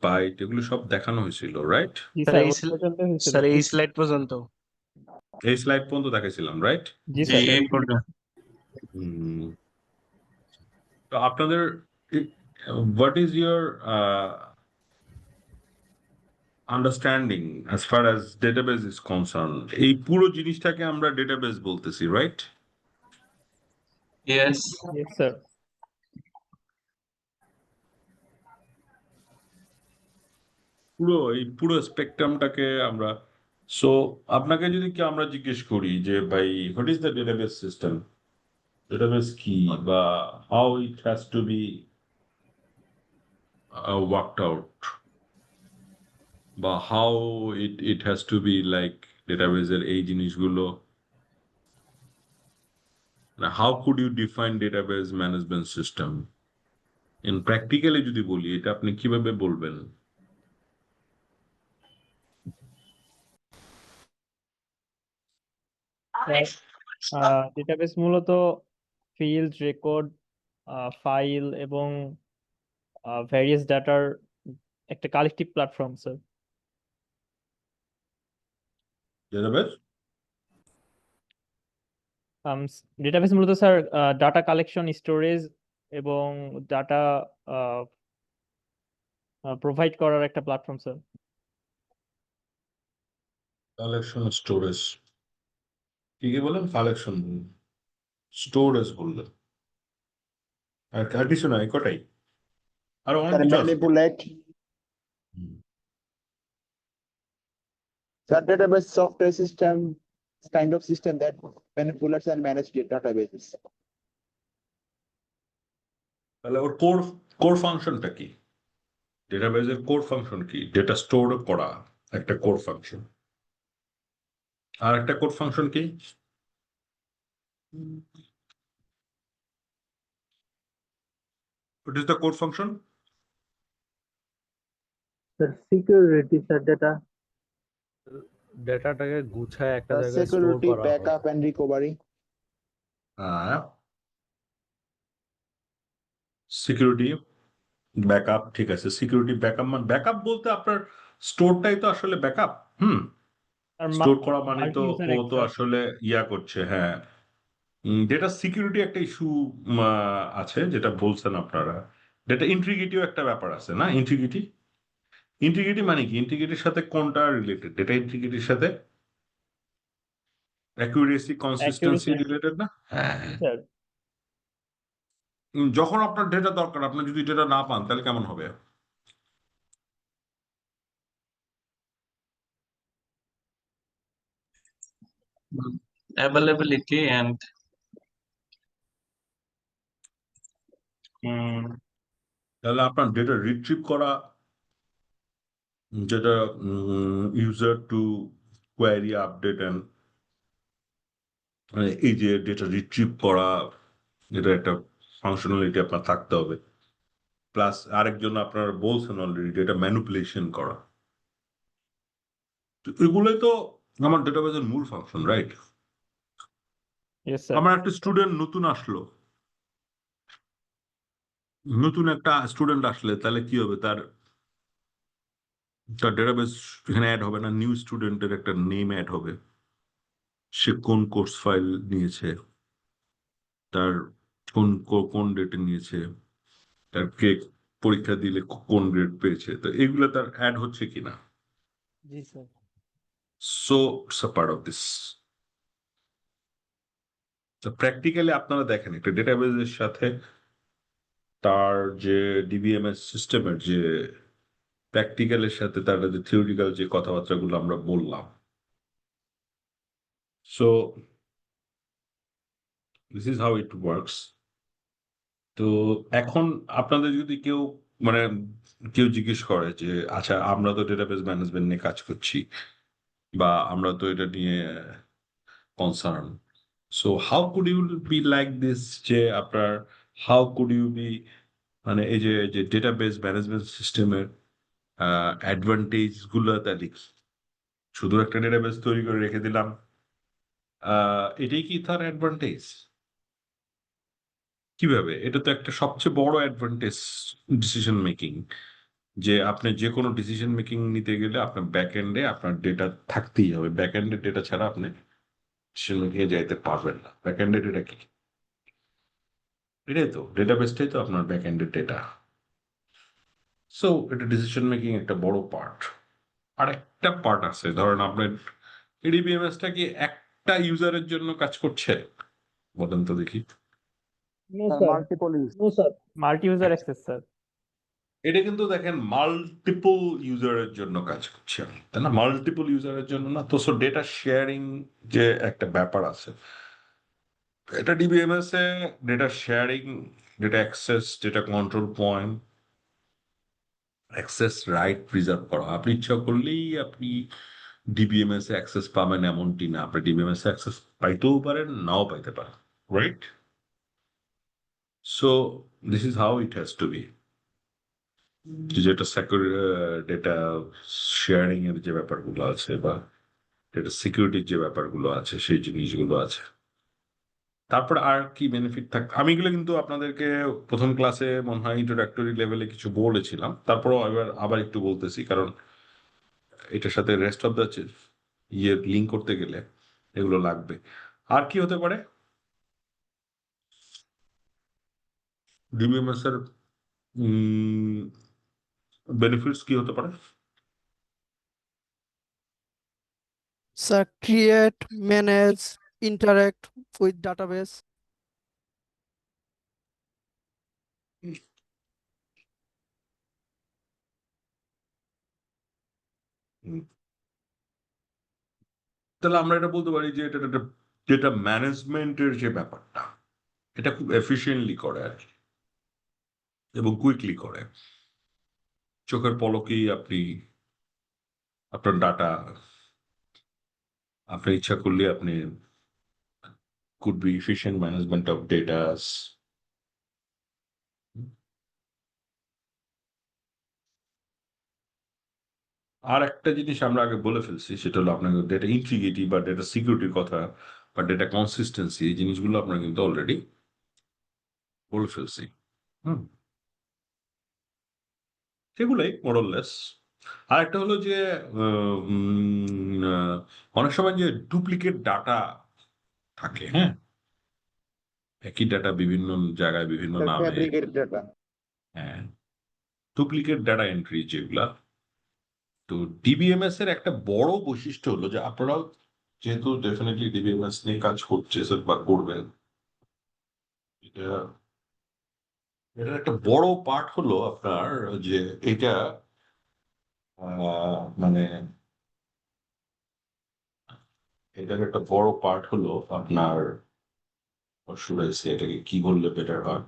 Byte এগুলো সব দেখানো হয়েছিল, রাইট? জি স্যার স্যার এই ওই পর্যন্ত হয়েছিল। স্যার এই স্লাইড পর্যন্ত। এই স্লাইড পর্যন্ত দেখাইছিলাম, রাইট? জি স্যার। এই পর্যন্ত। তো আপনাদের what is your understanding as far as database is concern? এই পুরো জিনিসটাকে আমরা ডেটাবেস বলতেছি, রাইট? ইয়েস। Yes sir. এই পুরো স্পেকট্রামটাকে আমরা, সো আপনাকে যদি কি আমরা জিজ্ঞেস করি যে ভাই what is the database system, database কি, বা how it has to be worked out, বা how it has to be like ডেটাবেসের এই জিনিসগুলো, how could you define database management system in practically যদি বলি, এটা আপনি কিভাবে বলবেন? ডেটাবেস মূলত ফিল্ড, রেকর্ড, ফাইল এবং ভ্যারিয়াস ডাটার একটা collective platform sir. Database database মূলত স্যার ডাটা কালেকশন, স্টোরেজ এবং ডাটা প্রোভাইড করার একটা প্ল্যাটফর্ম স্যার। কালেকশন স্টোরেজ, কি কি বলেন? কালেকশন স্টোরেজ বললেন, আর কিছু না, কটাই? আর অনেক কিছু আছে। Manipulate. The database software system is kind of system that manipulates and manages databases. তাহলে ওর কোর কোর ফাংশনটা কি? ডেটাবেসের কোর ফাংশন কি? ডেটা স্টোর করা একটা কোর ফাংশন, আর একটা কোর ফাংশন কি? What is the core function? Sir security, sir ডেটাটাকে গুছায় একটা The জায়গায় স্টোর security, করা হয়। backup, and recovery. Security backup, ঠিক আছে। সিকিউরিটি ব্যাকআপ, মানে ব্যাকআপ বলতে আপনার স্টোরটাই তো আসলে ব্যাকআপ। স্টোর করা মানে তো ও তো আসলে ইয়া করছে, হ্যাঁ। ডেটা সিকিউরিটি একটা ইস্যু আছে যেটা বলছেন আপনারা। ডেটা ইন্টিগ্রিটিও একটা ব্যাপার আছে না? ইন্টিগ্রিটি, ইন্টিগ্রিটি মানে কি? ইন্টিগ্রিটির সাথে কোনটা রিলেটেড? ডেটা ইন্টিগ্রিটির সাথে অ্যাকুরেসি, কনসিস্টেন্সি রিলেটেড না? হ্যাঁ। যখন আপনার ডেটা দরকার, আপনি যদি ডেটা না পান তাহলে কেমন হবে? Availability and তাহলে আপনার ডেটা রিট্রিভ করা, যেটা user to query update and, মানে এই যে ডেটা রিট্রিভ করা, এটা একটা ফাংশনালিটি আপনার থাকতে হবে। প্লাস আরেকজন আপনারা বলছেন অলরেডি ডেটা ম্যানিপুলেশন করা। এগুলোই তো আমার ডেটাবেসের মূল ফাংশন, রাইট? আমার একটা স্টুডেন্ট নতুন আসলো, নতুন একটা স্টুডেন্ট আসলে তাহলে কি হবে? তার ডেটাবেস এখানে অ্যাড হবে না, নিউ স্টুডেন্টের একটা নেম অ্যাড হবে, সে কোন কোর্স ফাইল নিয়েছে, তার কোন কোন ডেটে নিয়েছে, তার কে পরীক্ষা দিলে কোন গ্রেড পেয়েছে, তো এগুলো তার অ্যাড হচ্ছে কিনা। জি sir. So it's a part of this. তো প্র্যাকটিক্যালি আপনারা দেখেন একটা ডেটাবেসের সাথে তার যে ডিবিএমএস সিস্টেমের যে প্র্যাকটিক্যালের সাথে তার যে থিওরিটিক্যাল যে কথাবার্তাগুলো আমরা বললাম, so this is how it works. তো এখন আপনাদের যদি কেউ মানে কেউ জিজ্ঞেস করে যে আচ্ছা আমরা তো ডেটাবেস ম্যানেজমেন্ট নিয়ে কাজ করছি, বা আমরা তো এটা নিয়ে concern, so how could you be like this, যে আপনার হাউ কুড ইউ বি, মানে এই যে যে ডেটাবেস ম্যানেজমেন্ট সিস্টেমের অ্যাডভান্টেজ গুলো তাহলে কি? শুধু একটা ডেটাবেস তৈরি করে রেখে দিলাম, এটাই কি তার অ্যাডভান্টেজ? কিভাবে? এটা তো একটা সবচেয়ে বড় অ্যাডভান্টেজ ডিসিশন মেকিং। যে আপনি যে কোনো ডিসিশন মেকিং নিতে গেলে আপনার ব্যাক এন্ডে আপনার ডেটা থাকতেই হবে। ব্যাক এন্ডের ডেটা ছাড়া আপনি ডিসিশন মেকিং এ যাইতে পারবেন না। ব্যাক এন্ডের ডেটা কি? এটাই তো ডেটাবেসটাই তো আপনার ব্যাক এন্ডের ডেটা। সো এটা ডিসিশন মেকিং একটা বড় পার্ট। আর একটা পার্ট আছে, ধরেন আপনার এডিবিএমএসটা কি একটা ইউজারের জন্য কাজ করছে? বলেন তো দেখি। No sir, multiple use. No sir, multi user access sir. এটা কিন্তু দেখেন মাল্টিপল ইউজারের জন্য কাজ করছে, তাই না? মাল্টিপল ইউজারের জন্য না তো। সো ডেটা শেয়ারিং যে একটা ব্যাপার আছে, এটা ডিবিএমএস এ data sharing, data access, data control point, access right preserve করা। আপনি ইচ্ছা করলেই আপনি ডিবিএমএস এ অ্যাক্সেস পাবেন এমনটি না। আপনি ডিবিএমএস এ অ্যাক্সেস পাইতেও পারেন, নাও পাইতে পারেন, right? So this is how it has to be. যেটা ডেটা শেয়ারিং এর যে ব্যাপারগুলো আছে বা ডেটা সিকিউরিটির যে ব্যাপারগুলো আছে, সেই জিনিসগুলো আছে। তারপর আর কি বেনিফিট আমি এগুলো কিন্তু আপনাদেরকে প্রথম ক্লাসে মনে হয় ইন্ট্রোডাক্টরি লেভেলে কিছু বলেছিলাম, তারপরও আবার একটু বলতেছি, কারণ এটার সাথে রেস্ট অফ দ্য লিঙ্ক করতে গেলে এগুলো লাগবে। আর কি হতে পারে ডিবিএমএস এর বেনিফিটস কি হতে পারে? Sir, create, manage, interact with database. হুম। তাহলে আমরা এটা বলতে পারি যে এটা ডেটা ম্যানেজমেন্টের যে ব্যাপারটা, এটা খুব এফিসিয়েন্টলি করে আর কি, এবং কুইকলি করে। চোখের পলকেই আপনি আপনার ডাটা, আপনার ইচ্ছা করলে আপনি could be efficient management of data. আর একটা জিনিস আমরা আগে বলে ফেলছি, সেটা হলো আপনার ডেটা ইন্টিগ্রিটি বা ডেটা সিকিউরিটির কথা বা ডেটা কনসিস্টেন্সি, এই জিনিসগুলো আপনারা কিন্তু অলরেডি বলে ফেলছি। হুম, সেগুলোই মোরলেস। আর একটা হলো যে অনেক সময় যে ডুপ্লিকেট ডাটা থাকে, হ্যাঁ, একই ডাটা বিভিন্ন জায়গায় বিভিন্ন The নামে, fabricated data. হ্যাঁ, ডুপ্লিকেট ডাটা এন্ট্রি যেগুলা। তো ডিবিএমএস এর একটা বড় বৈশিষ্ট্য হলো যে আপনারাও যেহেতু ডেফিনেটলি ডিবিএমএস নিয়ে কাজ করছেন বা করবেন, এটা এটার একটা বড় পার্ট হলো আপনার যে এটা মানে এটার একটা বড় পার্ট হলো আপনার, শুনেছি এটাকে কি বললে বেটার হয়,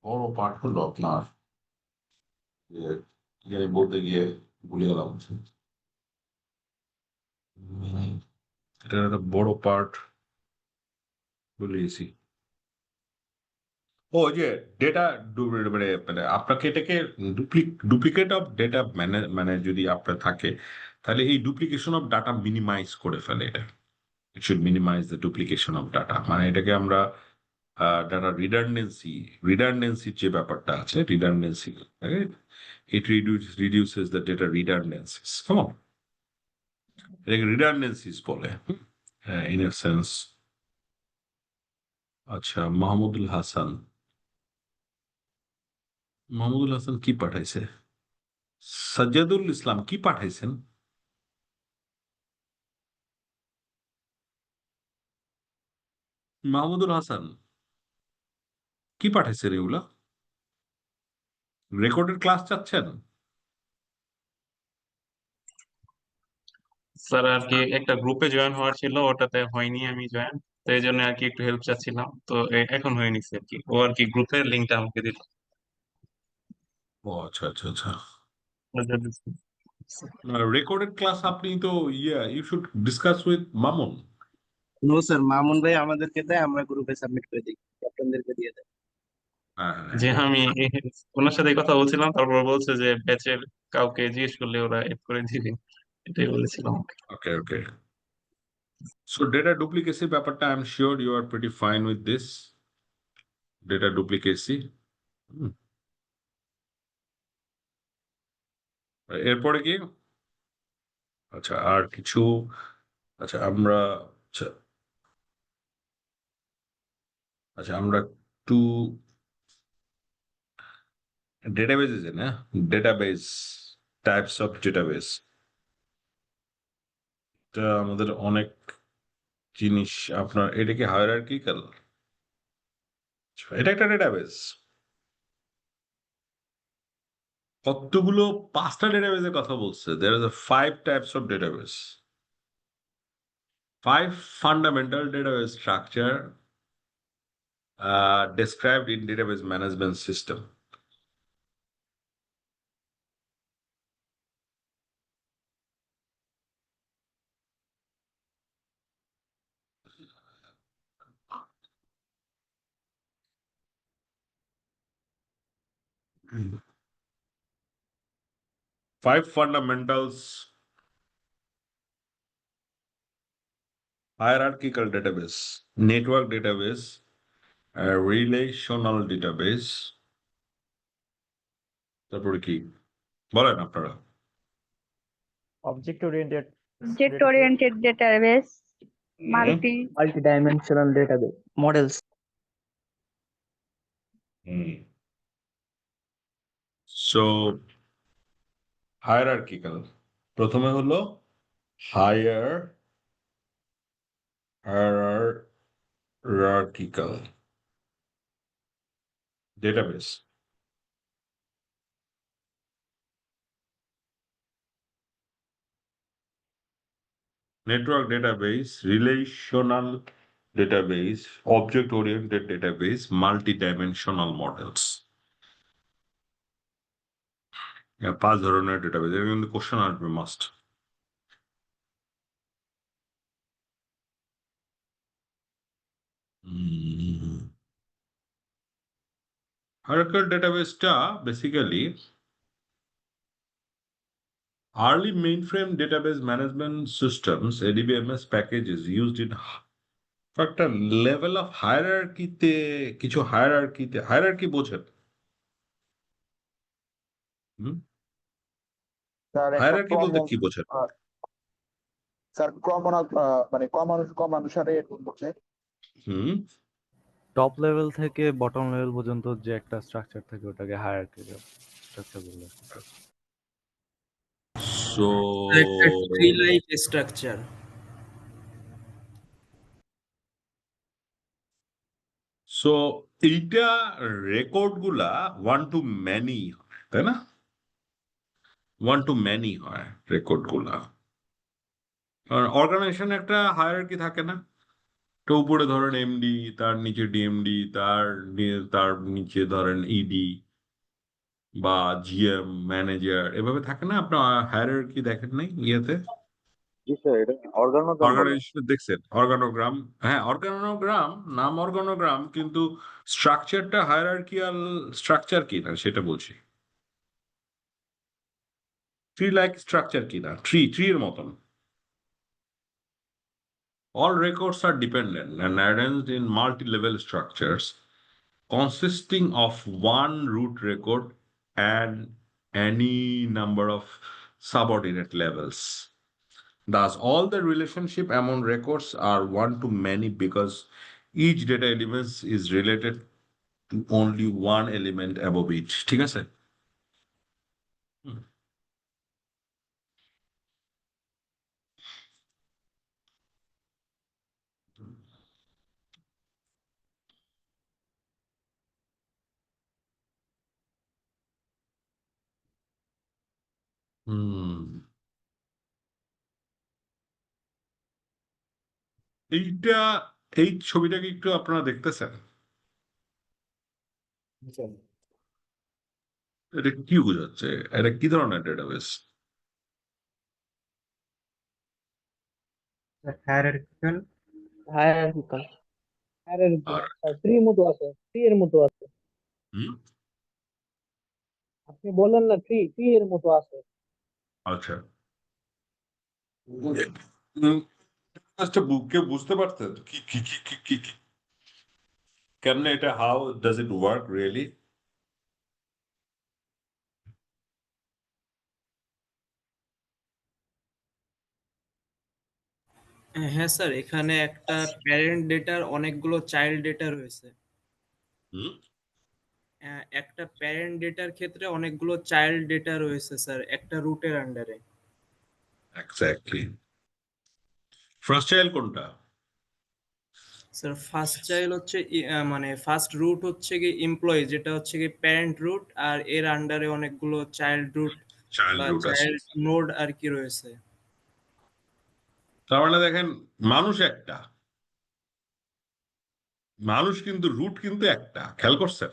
বড় পার্ট হলো আপনার যে কি জানি বলতে গিয়ে ভুলে গেলাম। এটার একটা বড় পার্ট বলেছি। ও যে ডেটা মানে মানে আপনাকে এটাকে ডুপ্লিকেট অফ ডেটা মানে যদি আপনার থাকে, তাহলে এই ডুপ্লিকেশন অফ ডাটা মিনিমাইজ করে ফেলে এটা। It should minimize the duplication of data, মানে এটাকে আমরা ডাটা রিডান্ডেন্সির যে ব্যাপারটা আছে, redundancy, it reduces the data redundancies. কেমন এটাকে রিডান্ডেন্সিস বলে ইন এ সেন্স। আচ্ছা, মাহমুদুল হাসান কি পাঠাইছে? সাজ্জাদুল ইসলাম কি পাঠাইছেন? মাহমুদুল হাসান কি পাঠাইছেন এগুলা? রেকর্ডেড ক্লাস চাচ্ছেন? স্যার আর কি একটা গ্রুপে জয়েন হওয়ার ছিল, ওটাতে হয়নি আমি জয়েন, তো এই জন্য আর কি একটু হেল্প চাচ্ছিলাম, তো এখন হয়ে নিছে আর কি। ও আর কি গ্রুপের লিঙ্কটা আমাকে দিল। ও আচ্ছা আচ্ছা আচ্ছা। রেকর্ডেড ক্লাস আপনি তো you should discuss with Mamun. No sir, Mamun ভাই আমাদেরকে দেয়, আমরা গ্রুপে সাবমিট করে দিই, ক্যাপ্টেনদেরকে দিয়ে দেয়। হ্যাঁ যে আমি ওনার সাথে কথা বলছিলাম, তারপর বলছে যে ব্যাচের কাউকে জিজ্ঞেস করলে ওরা এড করে দিবে, এটাই বলেছিলাম। Okay okay. So data duplicacy ব্যাপারটা I am sure you are pretty fine with this data duplicacy. এরপরে কি আচ্ছা আর কিছু আচ্ছা আমরা আচ্ছা আচ্ছা আমরা একটু ডেটাবেস আছে না ডেটাবেস টাইপস অফ ডেটাবেস এটা আমাদের অনেক জিনিস আপনার এটা কি হায়ারার্কিক্যাল এটা একটা ডেটাবেস কতগুলো 5টা ডেটাবেসের কথা বলছে there is a 5 types of database 5 fundamental database structure described in database management system. Five fundamentals hierarchical database, network database, relational database. তারপরে কি বলেন আপনারা object oriented Object oriented database, multi multi-dimensional database models. So hierarchical প্রথমে হলো hierarchical database. Network database, relational database, object-oriented database, multi-dimensional models. 5 ধরনের database এর কিন্তু question আসবে মাস্ট hierarchical database-টা basically early mainframe database management systems ADBMS packages used in একটা level of হায়ারার্কিতে কিছু hierarchy বোঝেন স্যার একটা হায়ারার্কি বলতে কি বোঝেন স্যার মানে ক্রমানুসারে হচ্ছে হুম টপ লেভেল থেকে বটম লেভেল পর্যন্ত যে একটা স্ট্রাকচার থাকে ওটাকে হায়ারার্কিক্যাল স্ট্রাকচার বলে so Like a tree-like structure. So এইটা রেকর্ড গুলা ওয়ান টু ম্যানি তাই না ওয়ান টু ম্যানি হয় রেকর্ড গুলা অর্গানাইজেশন একটা হায়ারার্কি থাকে না তো উপরে ধরেন এমডি তার নিচে ডিএমডি তার নিচে ধরেন ইডি বা জিএম ম্যানেজার এভাবে থাকে না আপনার হায়ারার্কি দেখেন নাই ইয়েতে অর্গানাইজেশন দেখছেন অর্গানোগ্রাম হ্যাঁ অর্গানোগ্রাম নাম অর্গানোগ্রাম কিন্তু স্ট্রাকচারটা হায়ারার্কিয়াল স্ট্রাকচার কি না সেটা বলছি ট্রি লাইক স্ট্রাকচার কি না ট্রি এর মতন all records are dependent and arranged in multi-level structures consisting of one root record and any number of subordinate levels. Thus, all the relationship among records are one to many because each data element is related to only one element above it. ঠিক আছে? এইটা এই ছবিটাকে একটু আপনারা দেখতেছেন এটা কি বোঝাচ্ছে এটা কি ধরনের ডেটাবেস Hierarchical. হায়ারার্কিক্যাল আর ট্রি মতো আছে ট্রি এর মতো আছে হুম আপনি বললেন না ট্রি এর মতো আছে আচ্ছা কেউ বুঝতে পারতেন কি কি কি কি কি কি- কেমনে এটা, how does it work really? হ্যাঁ স্যার, এখানে একটা প্যারেন্ট ডেটার অনেকগুলো চাইল্ড ডেটা রয়েছে। হুম, একটা প্যারেন্ট ডেটার ক্ষেত্রে অনেকগুলো চাইল্ড ডেটা রয়েছে স্যার একটা রুটের আন্ডারে। এক্স্যাক্টলি। ফার্স্ট চাইল্ড কোনটা? স্যার ফার্স্ট চাইল্ড হচ্ছে মানে ফার্স্ট রুট হচ্ছে কি এমপ্লয়ি, যেটা হচ্ছে কি প্যারেন্ট রুট, আর এর আন্ডারে অনেকগুলো চাইল্ড রুট চাইল্ড বা রুট আছে। চাইল্ড নোড আর কি রয়েছে। তার মানে দেখেন, মানুষ একটা, মানুষ কিন্তু রুট কিন্তু একটা, খেয়াল করছেন?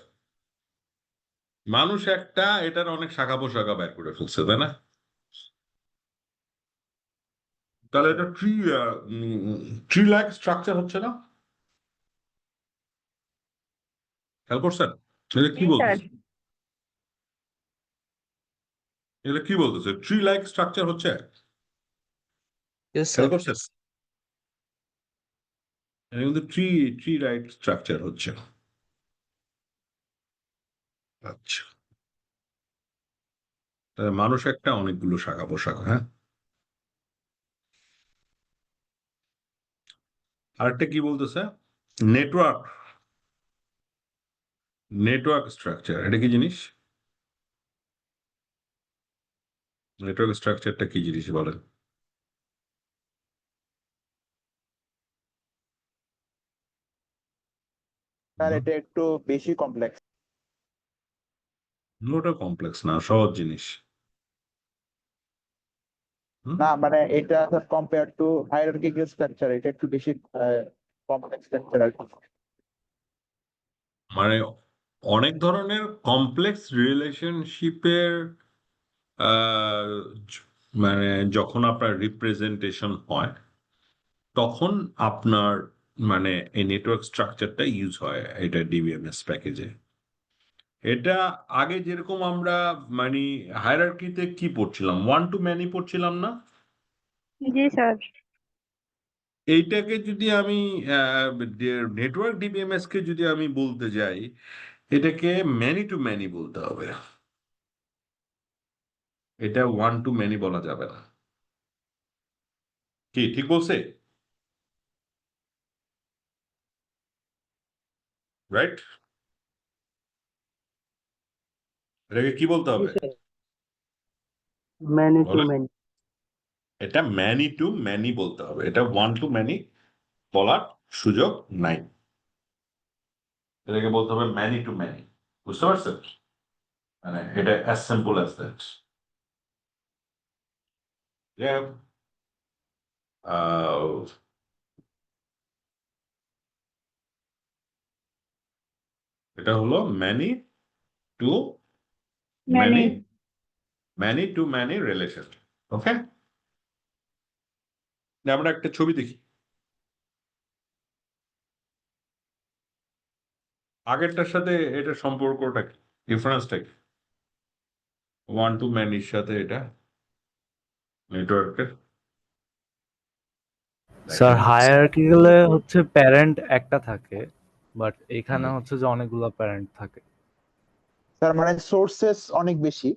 মানুষ একটা, এটার অনেক শাখা পোশাখা বের করে ফেলছে, তাই না? তাহলে এটা ট্রি লাইক স্ট্রাকচার হচ্ছে না? খেয়াল করছেন? এটা কি জি স্যার। বলতেছে? এটা কি বলতেছে? ট্রি লাইক স্ট্রাকচার হচ্ছে? Yes, খেয়াল sir. করছেন? এটা কিন্তু ট্রি লাইক স্ট্রাকচার হচ্ছে। আচ্ছা, তাহলে মানুষ একটা, অনেকগুলো শাখা পোশাখা, হ্যাঁ। আরেকটা কি বলতেছে? নেটওয়ার্ক, নেটওয়ার্ক স্ট্রাকচার, এটা কি জিনিস? নেটওয়ার্ক স্ট্রাকচারটা কি জিনিস বলেন? স্যার এটা একটু বেশি কমপ্লেক্স। ওটা কমপ্লেক্স না, সহজ জিনিস। না মানে এটা কম্পেয়ার টু হায়ারার্কিক্যাল স্ট্রাকচার এটা একটু বেশি কমপ্লেক্স স্ট্রাকচার আর কি। মানে অনেক ধরনের কমপ্লেক্স রিলেশনশিপের মানে যখন আপনার রিপ্রেজেন্টেশন হয়, তখন আপনার মানে এই নেটওয়ার্ক স্ট্রাকচারটা ইউজ হয় এটা ডিবিএমএস প্যাকেজে। এটা আগে যেরকম আমরা মানে হায়ারার্কিতে কি পড়ছিলাম, ওয়ান টু ম্যানি পড়ছিলাম না? জি স্যার। এইটাকে যদি আমি নেটওয়ার্ক ডিবিএমএস কে যদি আমি বলতে যাই, এটাকে ম্যানি টু ম্যানি বলতে হবে। এটা ওয়ান টু ম্যানি বলা যাবে না। কি ঠিক বলছে? রাইট? এটাকে কি বলতে জি হবে স্যার। Many to বলেন? many. এটা ম্যানি টু ম্যানি বলতে হবে, এটা ওয়ান টু ম্যানি বলার সুযোগ নাই। এটাকে বলতে হবে ম্যানি টু ম্যানি। বুঝতে পারছেন? মানে এটা অ্যাজ সিম্পল অ্যাজ দ্যাট। এটা হলো many to many. Many, many to many relation. Okay, আমরা একটা ছবি দেখি। আগেরটার সাথে এটা সম্পর্কটা কি, ডিফারেন্সটা কি? ওয়ান টু ম্যানির সাথে এটা নেটওয়ার্কের স্যার দেখেন। হায়ারার্কিক্যালে হচ্ছে প্যারেন্ট একটা থাকে, বাট এখানে হচ্ছে যে অনেকগুলো প্যারেন্ট থাকে। স্যার মানে সোর্সেস অনেক বেশি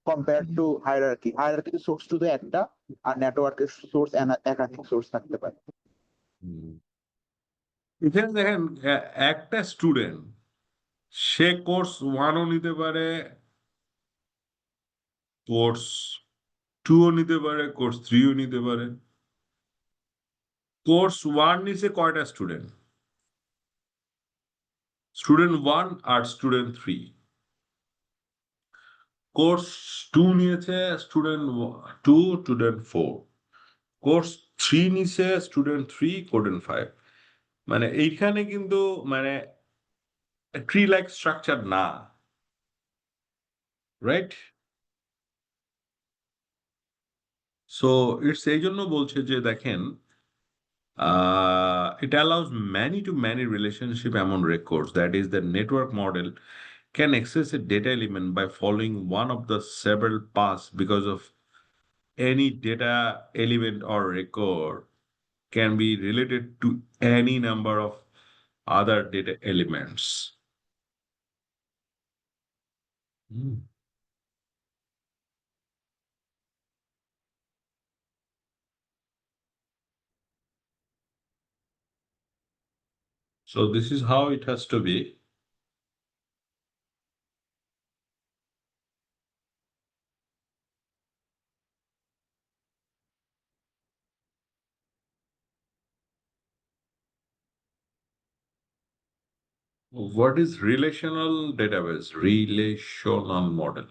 কম্পেয়ার টু হায়ারার্কি। হায়ারার্কিতে সোর্স শুধু একটা, আর নেটওয়ার্কের সোর্স একাধিক সোর্স থাকতে পারে। এখানে দেখেন, একটা স্টুডেন্ট সে কোর্স ওয়ানও নিতে পারে, কোর্স টুও নিতে পারে, কোর্স থ্রিও নিতে পারে। কোর্স ওয়ান নিচে কয়টা স্টুডেন্ট? স্টুডেন্ট ওয়ান আর স্টুডেন্ট থ্রি। কোর্স টু নিয়েছে student two, student four. Course three নিচে স্টুডেন্ট থ্রি, স্টুডেন্ট ফাইভ। মানে এইখানে কিন্তু মানে ট্রি লাইক স্ট্রাকচার না, রাইট? সো ইটস এই জন্য বলছে যে দেখেন, it allows many to many relationship among records. That is, the network model can access a data element by following one of the several paths because of any data element or record can be related to any number of other data elements. Hmm. So this is how it has to be. What is relational database? Relational model.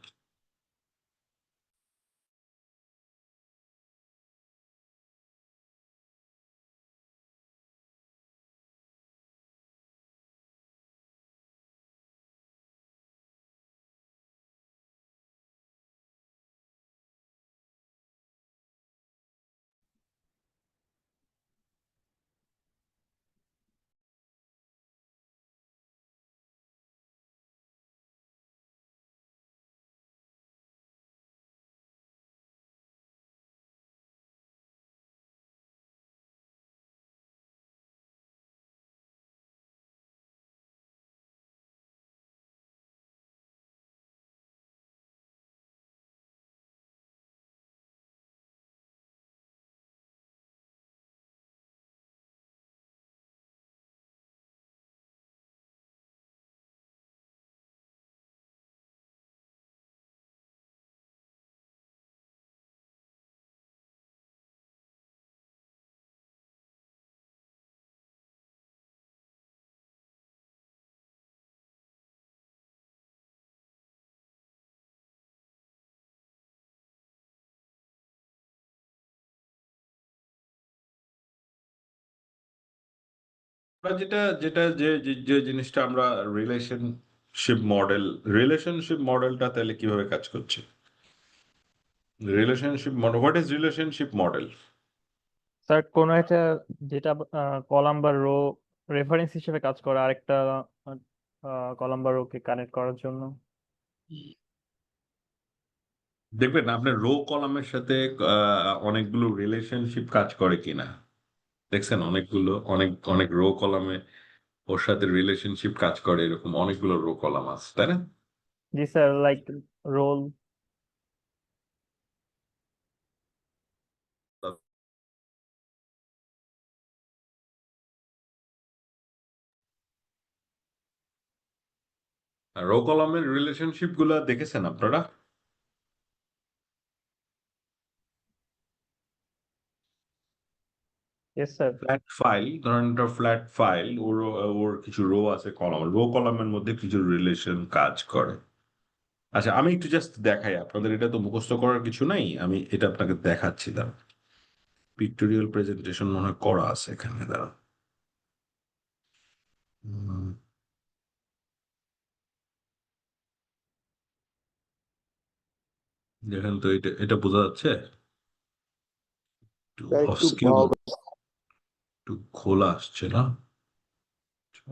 আমরা যেটা যেটা যে যে যে জিনিসটা আমরা relationship মডেলটা তাহলে কিভাবে কাজ করছে? Relationship model, what is relationship model? Sir কোনো একটা যেটা কলাম বা রো রেফারেন্স হিসেবে কাজ করে আরেকটা কলাম বা রোকে কানেক্ট করার জন্য। দেখবেন আপনার রো কলামের সাথে অনেকগুলো রিলেশনশিপ কাজ করে কিনা দেখছেন? অনেকগুলো অনেক অনেক রো কলামে ওর সাথে রিলেশনশিপ কাজ করে, এরকম অনেকগুলো রো কলাম আছে, তাই না? জি স্যার, লাইক রোল। রো কলামের রিলেশনশিপ গুলা দেখেছেন আপনারা? Yes sir. ফ্ল্যাট ফাইল, ধরেন একটা ফ্ল্যাট ফাইল, ওর কিছু রো আছে, কলাম, রো কলামের মধ্যে কিছু রিলেশন কাজ করে। আচ্ছা, আমি একটু জাস্ট দেখাই আপনাদের, এটা তো মুখস্থ করার কিছু নাই, আমি এটা আপনাকে দেখাচ্ছি। দাঁড়া, পিক্টোরিয়াল প্রেজেন্টেশন মনে হয় করা আছে এখানে, দাঁড়া। দেখেন তো, এটা এটা বোঝা যাচ্ছে? একটু স্যার অফ একটু স্ক্রিন, একটু খোলা আসছে না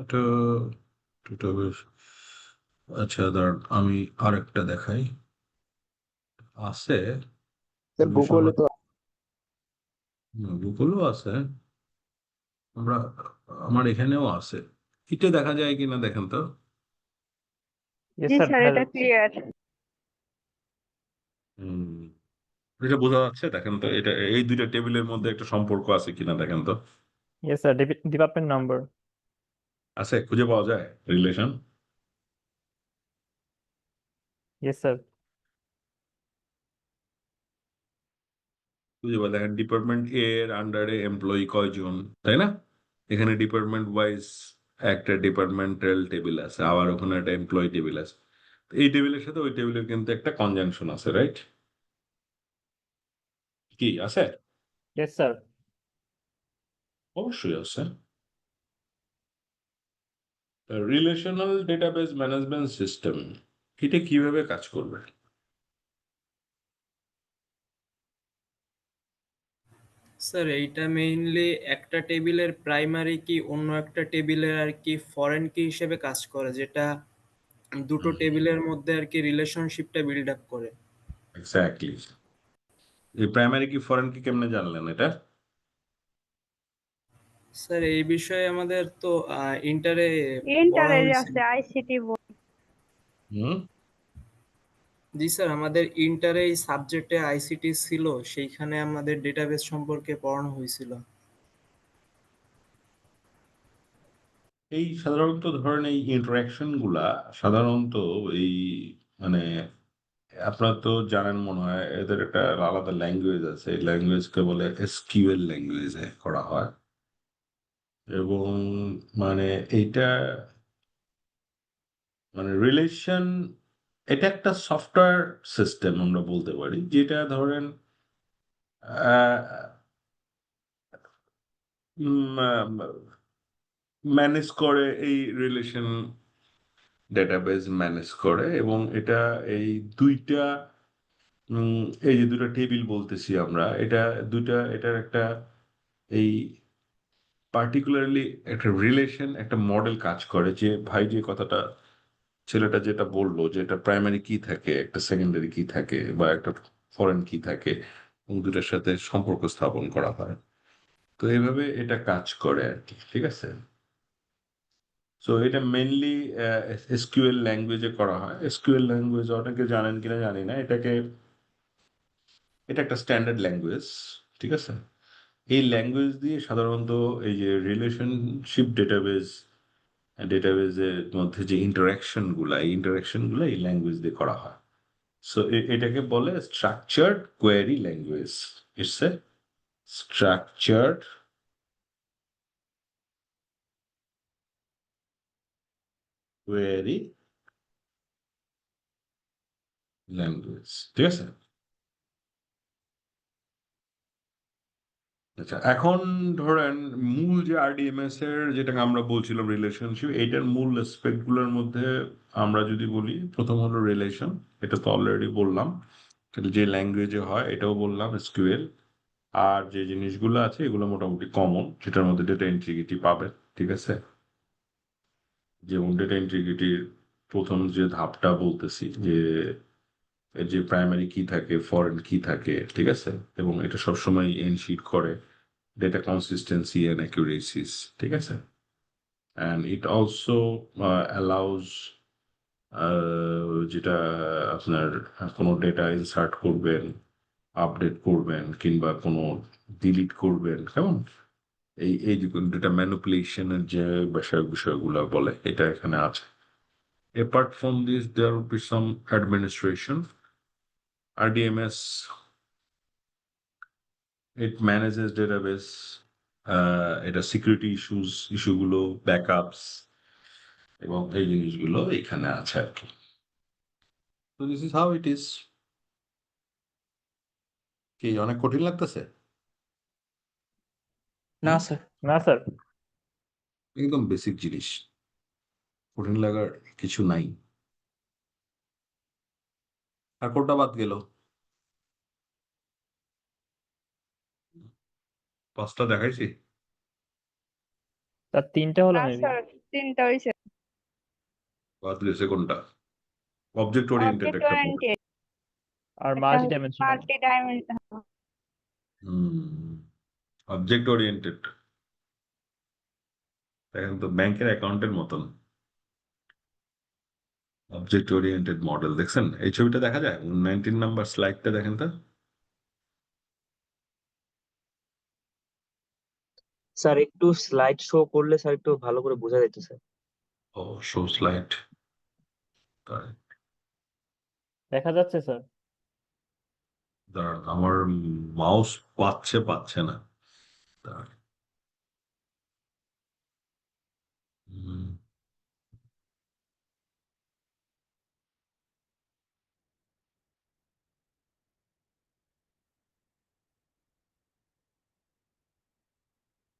এটা, এটা বেশ। আচ্ছা দাঁড়ান, আমি আরেকটা দেখাই, আছে স্যার ভূগোলে তো গুগলও আছে, আমরা আমার এখানেও আছে। এটা দেখা যায় কিনা দেখেন তো। ইয়েস জি স্যার, স্যার, এটা ক্লিয়ার। হম, এটা বোঝা যাচ্ছে, দেখেন তো, এটা এই দুইটা টেবিলের মধ্যে একটা সম্পর্ক আছে কিনা দেখেন তো। Yes sir, department number. আছে, খুঁজে পাওয়া যায় রিলেশন? Yes sir. খুঁজে পাওয়া, দেখেন ডিপার্টমেন্ট এ এর আন্ডারে এমপ্লয়ি কয়জন, তাই না? এখানে ডিপার্টমেন্ট ওয়াইজ একটা ডিপার্টমেন্টাল টেবিল আছে, আবার ওখানে একটা এমপ্লয়ি টেবিল আছে। এই টেবিলের সাথে ওই টেবিলের কিন্তু একটা কনজাংশন আছে, রাইট? কি আছে? Yes sir. অবশ্যই আছে। রিলেশনাল ডেটাবেস ম্যানেজমেন্ট সিস্টেম, এটা কিভাবে কাজ করবে? স্যার এইটা মেইনলি একটা টেবিলের প্রাইমারি কি অন্য একটা টেবিলের আর কি ফরেন কি হিসেবে কাজ করে, যেটা দুটো টেবিলের মধ্যে আর কি রিলেশনশিপটা বিল্ড আপ করে। এক্স্যাক্টলি। এই প্রাইমারি কি ফরেন কি কেমনে জানলেন এটা? স্যার এই বিষয়ে আমাদের তো ইন্টারে পড়া ইন্টারে হয়েছিল। আছে আইসিটি বোর্ড। হুম জি স্যার, আমাদের ইন্টারে এই সাবজেক্টে আইসিটি ছিল, সেইখানে আমাদের ডেটাবেস সম্পর্কে পড়ানো হয়েছিল। এই সাধারণত ধরেন এই ইন্টারাকশন গুলা সাধারণত এই মানে আপনারা তো জানেন মনে হয় এদের একটা আলাদা ল্যাঙ্গুয়েজ আছে, এই ল্যাঙ্গুয়েজকে বলে এসকিউএল ল্যাঙ্গুয়েজে করা হয় এবং মানে এইটা মানে রিলেশন, এটা একটা সফটওয়্যার সিস্টেম আমরা বলতে পারি, যেটা ধরেন ম্যানেজ করে এই রিলেশন, ডেটাবেস ম্যানেজ করে এবং এটা এই দুইটা এই যে দুটো টেবিল বলতেছি আমরা, এটা দুইটা এটার একটা এই পার্টিকুলারলি একটা রিলেশন একটা মডেল কাজ করে, যে ভাই যে কথাটা ছেলেটা যেটা বললো যে এটা প্রাইমারি কি থাকে, একটা সেকেন্ডারি কি থাকে বা একটা ফরেন কি থাকে এবং দুটার সাথে সম্পর্ক স্থাপন করা হয়। তো এইভাবে এটা কাজ করে আর কি, ঠিক আছে। সো এটা মেনলি এসকিউএল ল্যাঙ্গুয়েজে করা হয়। এসকিউএল ল্যাঙ্গুয়েজ অনেকে জানেন কিনা জানি না, এটা একটা স্ট্যান্ডার্ড ল্যাঙ্গুয়েজ, ঠিক আছে। এই ল্যাঙ্গুয়েজ দিয়ে সাধারণত এই যে রিলেশনশিপ ডেটাবেজের মধ্যে যে ইন্টারাকশনগুলো এই ল্যাঙ্গুয়েজ দিয়ে করা হয়। সো এটাকে বলে structured query language. It's a structured query language, ঠিক আছে। আচ্ছা, এখন ধরেন মূল যে আরডিএমএস এর যেটাকে আমরা বলছিলাম রিলেশনশিপ, এইটার মূল অ্যাসপেক্ট গুলোর মধ্যে আমরা যদি বলি, প্রথম হলো রিলেশন, এটা তো অলরেডি বললাম, কিন্তু যে ল্যাঙ্গুয়েজে হয় এটাও বললাম এসকিউএল। আর যে জিনিসগুলো আছে এগুলো মোটামুটি কমন, যেটার মধ্যে ডেটা ইন্টিগ্রিটি পাবেন, ঠিক আছে। যেমন ডেটা ইন্টিগ্রিটির প্রথম যে ধাপটা বলতেছি যে এর যে প্রাইমারি কি থাকে, ফরেন কি থাকে, ঠিক আছে, এবং এটা সবসময় এনশিট করে data consistency and accuracies, ঠিক আছে। and it also allows যেটা আপনার কোনো ডেটা ইনসার্ট করবেন, আপডেট করবেন কিংবা কোনো ডিলিট করবেন, কেমন এই যে ডেটা ম্যানিপুলেশনের যে বিষয়গুলো বলে এটা এখানে আছে। apart from this there will be some administration. RDMS, it manages database, এটা সিকিউরিটি ইস্যুগুলো, ব্যাকআপস এবং এই জিনিসগুলো এখানে আছে আর কি। তো this is how it is. কি অনেক কঠিন লাগতেছে? না স্যার। না স্যার। একদম বেসিক জিনিস, কঠিন লাগার কিছু নাই। আর কোনটা বাদ গেল? 5টা দেখাইছি, স্যার 3টা হলো না মেবি। স্যার, 3টা হয়েছে। বাদ গেছে কোনটা? অবজেক্ট ওরিয়েন্টেড অবজেক্ট একটা মডেল। ওরিয়েন্টেড, আর একটা মাল্টি হচ্ছে dimensional. Multi dimensional. Object oriented দেখেন তো ব্যাংকের অ্যাকাউন্টের মতন। অবজেক্ট ওরিয়েন্টেড মডেল দেখছেন? এই ছবিটা দেখা যায়, 19 নাম্বার স্লাইডটা দেখেন তো। স্যার একটু স্লাইড শো করলে স্যার একটু ভালো করে বোঝা যেত স্যার। ও শো স্লাইড, দেখা যাচ্ছে স্যার। দাঁড়ান আমার মাউস পাচ্ছে না, দাঁড়ান।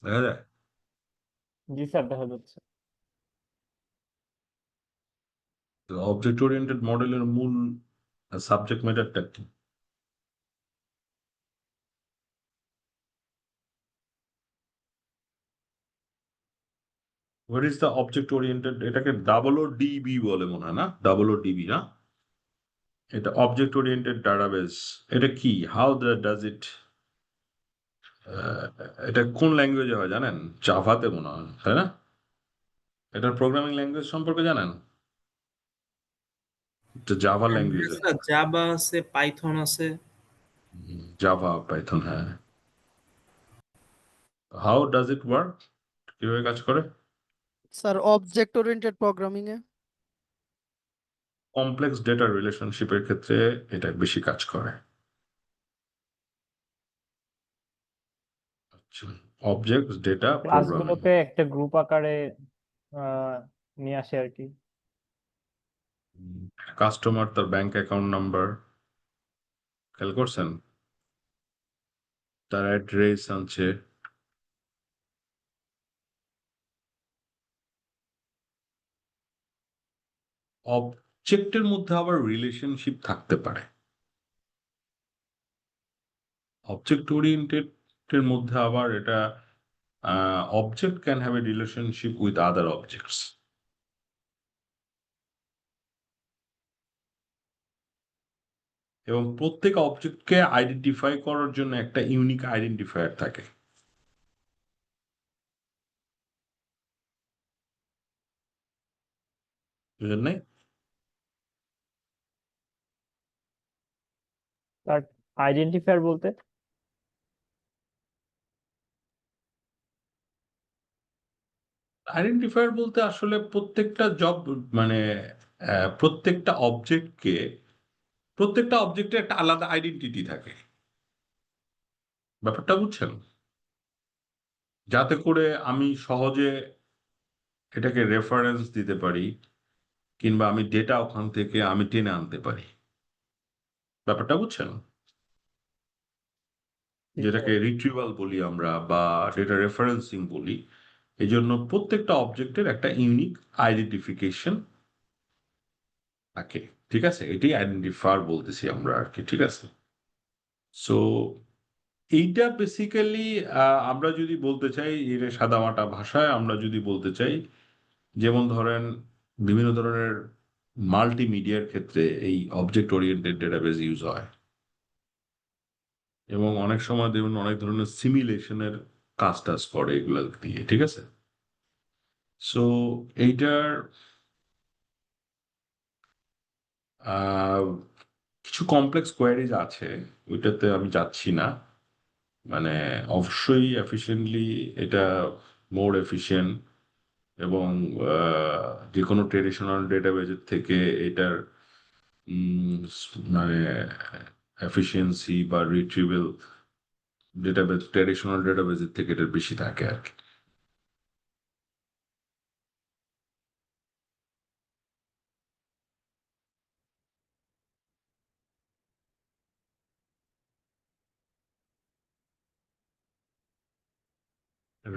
দেখা যায়? জি স্যার দেখা যাচ্ছে। অবজেক্ট ওরিয়েন্টেড মডেলের মূল সাবজেক্ট ম্যাটারটা কি? What is the object oriented? এটাকে DODB বলে মনে হয়, না DODB না? এটা অবজেক্ট ওরিয়েন্টেড ডাটাবেস। এটা কি? হাউ ডাজ ইট আহ, এটা কোন ল্যাঙ্গুয়েজে হয় জানেন? জাভাতে মনে হয়, তাই না? এটার প্রোগ্রামিং ল্যাঙ্গুয়েজ সম্পর্কে জানেন? এটা জাভা ল্যাঙ্গুয়েজে, স্যার জাভা আছে, পাইথন আছে। জাভা পাইথন, হ্যাঁ। How does it work? কিভাবে কাজ করে? স্যার অবজেক্ট ওরিয়েন্টেড প্রোগ্রামিং এ। কমপ্লেক্স ডেটা রিলেশনশিপের ক্ষেত্রে এটা বেশি কাজ করে। অবজেক্ট ডেটা প্রোগ্রামিং, ক্লাসগুলোকে একটা গ্রুপ আকারে আহ, নিয়ে আসে আর কি। কাস্টমার তার ব্যাংক অ্যাকাউন্ট নাম্বার খেয়াল করছেন, তার অ্যাড্রেস আনছে, অবজেক্টের মধ্যে আবার রিলেশনশিপ থাকতে পারে। অবজেক্ট ওরিয়েন্টেড এর মধ্যে আবার এটা object can have a relationship with other objects, এবং প্রত্যেক অবজেক্টকে আইডেন্টিফাই করার জন্য একটা ইউনিক আইডেন্টিফায়ার থাকে। বুঝলেন নাই? তার আইডেন্টিফায়ার বলতে আইডেন্টিফায়ার বলতে আসলে প্রত্যেকটা জব, মানে প্রত্যেকটা অবজেক্টের একটা আলাদা আইডেন্টিটি থাকে। ব্যাপারটা বুঝছেন? যাতে করে আমি সহজে এটাকে রেফারেন্স দিতে পারি, কিংবা আমি ডেটা ওখান থেকে আমি টেনে আনতে পারি। ব্যাপারটা বুঝছেন? যেটাকে রিট্রিভাল বলি আমরা, বা ডেটা রেফারেন্সিং বলি। এই জন্য প্রত্যেকটা অবজেক্টের একটা ইউনিক আইডেন্টিফিকেশন থাকে। ঠিক আছে, এটি আইডেন্টিফায়ার বলতেছি আমরা আর কি। ঠিক আছে, সো এইটা বেসিক্যালি আমরা যদি বলতে চাই এর সাদামাটা ভাষায়, আমরা যদি বলতে চাই, যেমন ধরেন বিভিন্ন ধরনের মাল্টিমিডিয়ার ক্ষেত্রে এই অবজেক্ট ওরিয়েন্টেড ডেটাবেজ ইউজ হয়, এবং অনেক সময় দেখুন অনেক ধরনের সিমিলেশনের কাজ টাজ করে এগুলো দিয়ে। ঠিক আছে, সো এইটার কিছু কমপ্লেক্স কোয়ারিজ আছে, ওইটাতে আমি যাচ্ছি না। মানে অবশ্যই এফিশিয়েন্টলি এটা মোর এফিশিয়েন্ট, এবং যে কোনো ট্রেডিশনাল ডেটাবেজের থেকে এটার মানে এফিসিয়েন্সি বা রিট্রিভেল ডেটাবেজ ট্রেডিশনাল ডেটাবেজের থেকে এটার বেশি থাকে আর কি।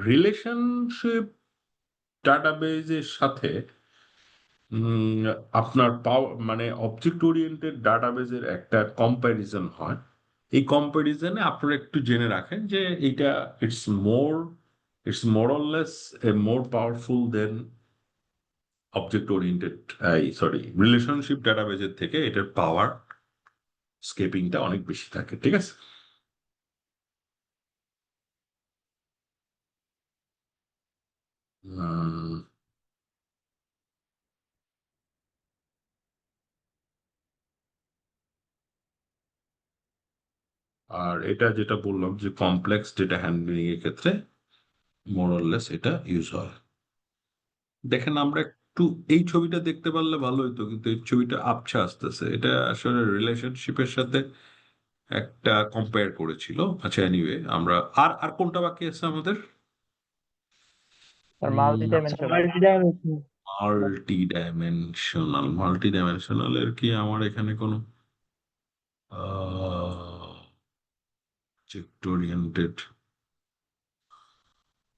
রিলেশনশিপ ডাটাবেজের সাথে আপনার মানে অবজেক্ট ওরিয়েন্টেড ডাটাবেজের একটা কম্প্যারিজন হয়। এই কম্প্যারিজনে আপনারা একটু জেনে রাখেন যে এইটা it's more or less a more powerful than object oriented, sorry, relationship ডাটাবেজের থেকে এটার পাওয়ার স্কেপিংটা অনেক বেশি থাকে। ঠিক আছে, উম, আর এটা যেটা বললাম যে কমপ্লেক্স ডেটা হ্যান্ডলিং এর ক্ষেত্রে মোরলেস এটা ইউজ হয়। দেখেন আমরা একটু এই ছবিটা দেখতে পারলে ভালো হতো, কিন্তু এই ছবিটা আবছা আসতেছে, এটা আসলে রিলেশনশিপের সাথে একটা কম্পেয়ার করেছিল। আচ্ছা, এনিওয়ে, আমরা আর আর কোনটা বাকি আছে আমাদের? তার মাল্টি ডাইমেনশনাল। মাল্টি ডাইমেনশনাল এর কি আমার এখানে কোনো অবজেক্ট ওরিয়েন্টেড,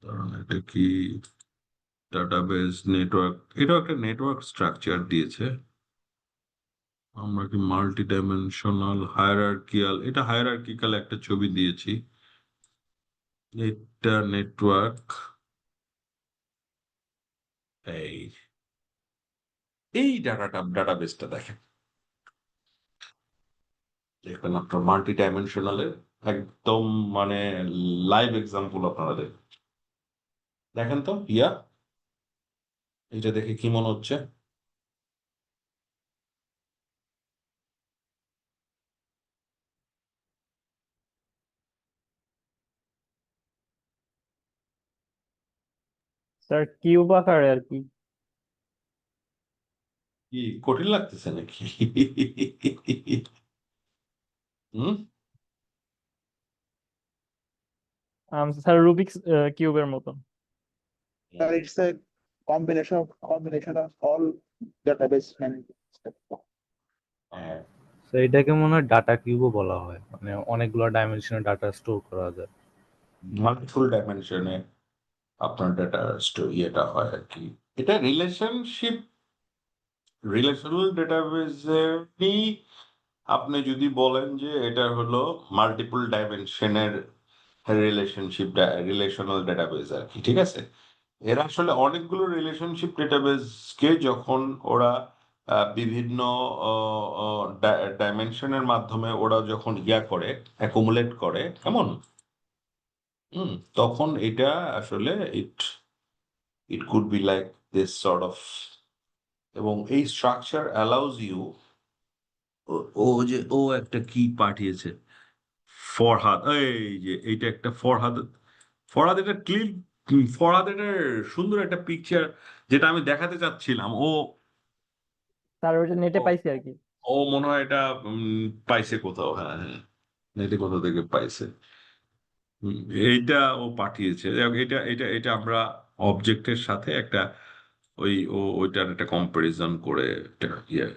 কারণ এটা কি ডাটাবেস নেটওয়ার্ক, এটাও একটা নেটওয়ার্ক স্ট্রাকচার দিয়েছে। আমরা কি মাল্টি ডাইমেনশনাল হায়ারার্কিয়াল, এটা হায়ারার্কিক্যাল একটা ছবি দিয়েছি। এটা নেটওয়ার্ক, এই এই ডাটাবেসটা দেখেন, আপনার মাল্টি ডাইমেনশনালের একদম মানে লাইভ এক্সাম্পল আপনারা দেখেন। দেখেন তো ইয়া, এটা দেখে কি মনে হচ্ছে? স্যার কিউব আকারে আর কি। কি কঠিন লাগতেছে নাকি? হুম। স্যার রুবিক্স কিউবের মতন। Sir, it's a combination of all database management. হ্যাঁ, তো এটাকে মনে হয় ডাটা কিউবও বলা হয়, মানে অনেকগুলো ডাইমেনশনে ডাটা স্টোর করা যায়। মাল্টিপল ডাইমেনশনে আপনার ডাটা ইয়েটা হয় আর কি। এটা রিলেশনাল ডেটাবেজেরই আপনি যদি বলেন যে এটা হলো মাল্টিপল ডাইমেনশনের রিলেশনাল ডেটাবেজ আর কি, ঠিক আছে? এরা আসলে অনেকগুলো রিলেশনশিপ ডেটাবেজকে যখন ওরা বিভিন্ন ডাইমেনশনের মাধ্যমে ওরা যখন ইয়া করে, অ্যাকুমুলেট করে, কেমন? তখন এটা আসলে it could be like this sort of. এবং এই স্ট্রাকচার অ্যালাউজ ইউ, ও একটা কি পাঠিয়েছে ফরহাদ, এই যে এইটা একটা ফরহাদ, ফরহাদ এটা ক্লিপ, ফরহাদ এটার সুন্দর একটা পিকচার যেটা আমি দেখাতে চাচ্ছিলাম। স্যার ওইটা নেটে ও পাইছি আর কি। ও মনে হয় এটা পাইছে কোথাও, হ্যাঁ হ্যাঁ, নেটে কোথাও থেকে পাইছে। হুম, এইটা ও পাঠিয়েছে। যাই হোক, এটা এটা এটা আমরা অবজেক্টের সাথে একটা ওইটার একটা কম্পারিজন করে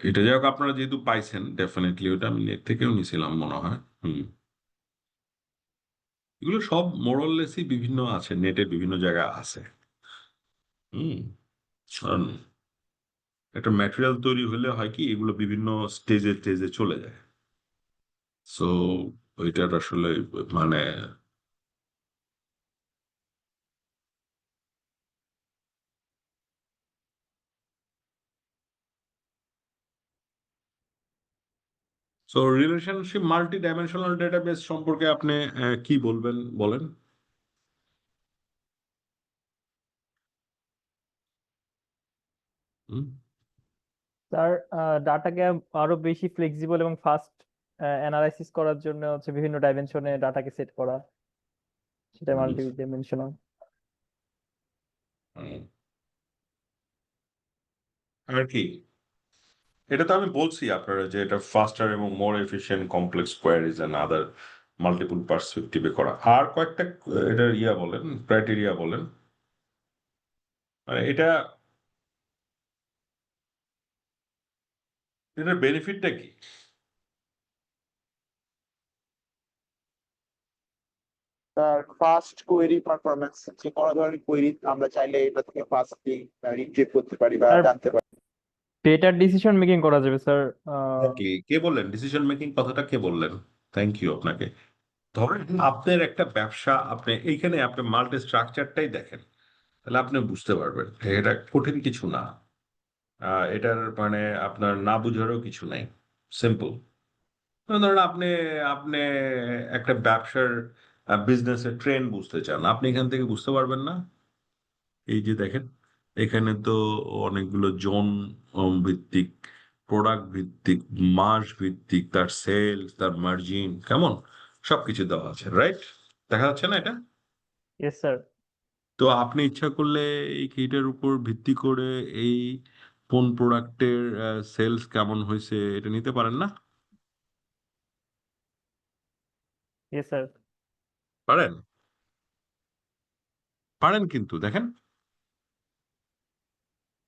এটা যাই হোক, আপনারা যেহেতু পাইছেন ডেফিনেটলি ওটা আমি নেট থেকেও নিয়েছিলাম মনে হয়। এগুলো সব মোরাললেসই বিভিন্ন আছে, নেটে বিভিন্ন জায়গায় আছে। হুম। কারণ একটা ম্যাটেরিয়াল তৈরি হলে হয় কি, এগুলো বিভিন্ন স্টেজে স্টেজে চলে যায়। সো ওইটার আসলে মানে so relationship multi dimensional database সম্পর্কে আপনি কি বলবেন বলেন? হুম? স্যার ডাটাকে আরো বেশি ফ্লেক্সিবল এবং ফাস্ট অ্যানালাইসিস করার জন্য হচ্ছে বিভিন্ন ডাইমেনশনে ডাটাকে সেট করা, সেটা হুম, মাল্টি ডাইমেনশনাল। হুম। আর কি, এটা তো আমি বলছি আপনারা যে এটা ফাস্টার এবং more efficient complex queries and other multiple পার্সপেক্টিভে করা। আর কয়েকটা এটার ইয়া বলেন, ক্রাইটেরিয়া বলেন, মানে এটার বেনিফিটটা কি? তার ফাস্ট কোয়েরি পারফরমেন্স, যে কোনো ধরনের কোয়েরি আমরা চাইলে এটা থেকে ফাস্টলি রিট্রিভ করতে পারি বা স্যার জানতে পারি। বেটার ডিসিশন মেকিং করা যাবে স্যার। কে বললেন ডিসিশন মেকিং কথাটা, কে বললেন? থ্যাংক ইউ আপনাকে। ধরেন আপনার একটা ব্যবসা, আপনি এইখানে আপনি মাল্টি স্ট্রাকচারটাই দেখেন, তাহলে আপনি বুঝতে পারবেন এটা কঠিন কিছু না। এটার মানে আপনার না বুঝারও কিছু নাই, সিম্পল। ধরেন আপনি আপনি একটা ব্যবসার বিজনেসের ট্রেন্ড বুঝতে চান, আপনি এখান থেকে বুঝতে পারবেন না? এই যে দেখেন, এখানে তো অনেকগুলো জোন ভিত্তিক, প্রোডাক্ট ভিত্তিক, মাস ভিত্তিক, তার সেলস, তার মার্জিন, কেমন সবকিছু দেওয়া আছে, রাইট? দেখা যাচ্ছে না এটা? Yes sir. তো আপনি ইচ্ছা করলে এইটার উপর ভিত্তি করে এই কোন প্রোডাক্টের সেলস কেমন হয়েছে এটা নিতে পারেন না? Yes sir. পারেন, পারেন কিন্তু দেখেন,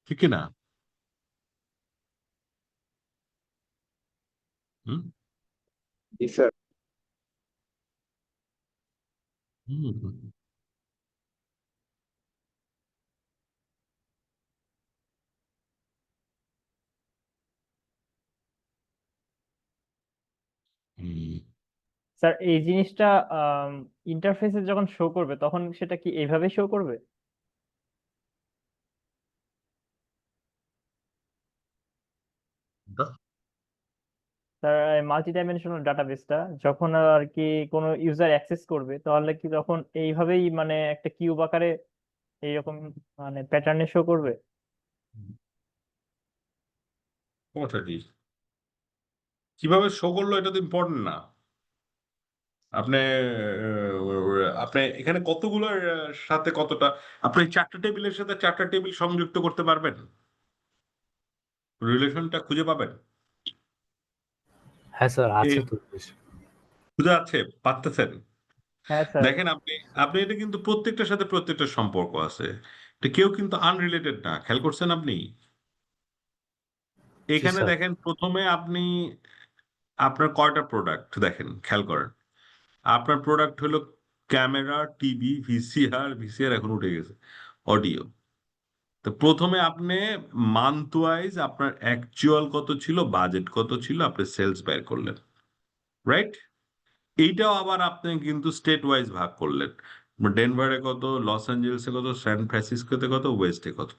ঠিক কি না? হুম, জি স্যার। হুম, হুম, হুম। স্যার এই জিনিসটা ইন্টারফেসে যখন শো করবে তখন সেটা কি এইভাবে শো করবে? স্যার মাল্টি ডাইমেনশনাল ডাটাবেসটা যখন আর কি কোনো ইউজার অ্যাক্সেস করবে তাহলে কি তখন এইভাবেই মানে একটা কিউব আকারে এইরকম মানে প্যাটার্নে শো করবে? সমস্যা কি? কিভাবে শো করলো এটা তো ইম্পর্টেন্ট না। আপনি আপনি এখানে কতগুলোর সাথে কতটা, আপনি 4টা টেবিলের সাথে 4টা টেবিল সংযুক্ত করতে পারবেন, রিলেশনটা খুঁজে পাবেন? হ্যাঁ স্যার, এই আছে তো বেশ। খুঁজে আছে, পারতেছেন? হ্যাঁ স্যার। দেখেন আপনি আপনি এটা কিন্তু প্রত্যেকটার সাথে প্রত্যেকটা সম্পর্ক আছে, এটা কেউ কিন্তু আনরিলেটেড না, খেয়াল করছেন আপনি? জি এখানে স্যার। দেখেন প্রথমে আপনি আপনার কয়টা প্রোডাক্ট দেখেন, খেয়াল করেন। আপনার প্রোডাক্ট হলো ক্যামেরা, টিভি, ভিসিআর এখন উঠে গেছে, অডিও। তো প্রথমে আপনি মান্থ ওয়াইজ আপনার অ্যাকচুয়াল কত ছিল, বাজেট কত ছিল, আপনি সেলস বের করলেন, রাইট? এইটাও আবার আপনি কিন্তু স্টেট ওয়াইজ ভাগ করলেন, ডেনভারে কত, লস অ্যাঞ্জেলেসে কত, স্যান ফ্রান্সিসকোতে কত, ওয়েস্টে কত,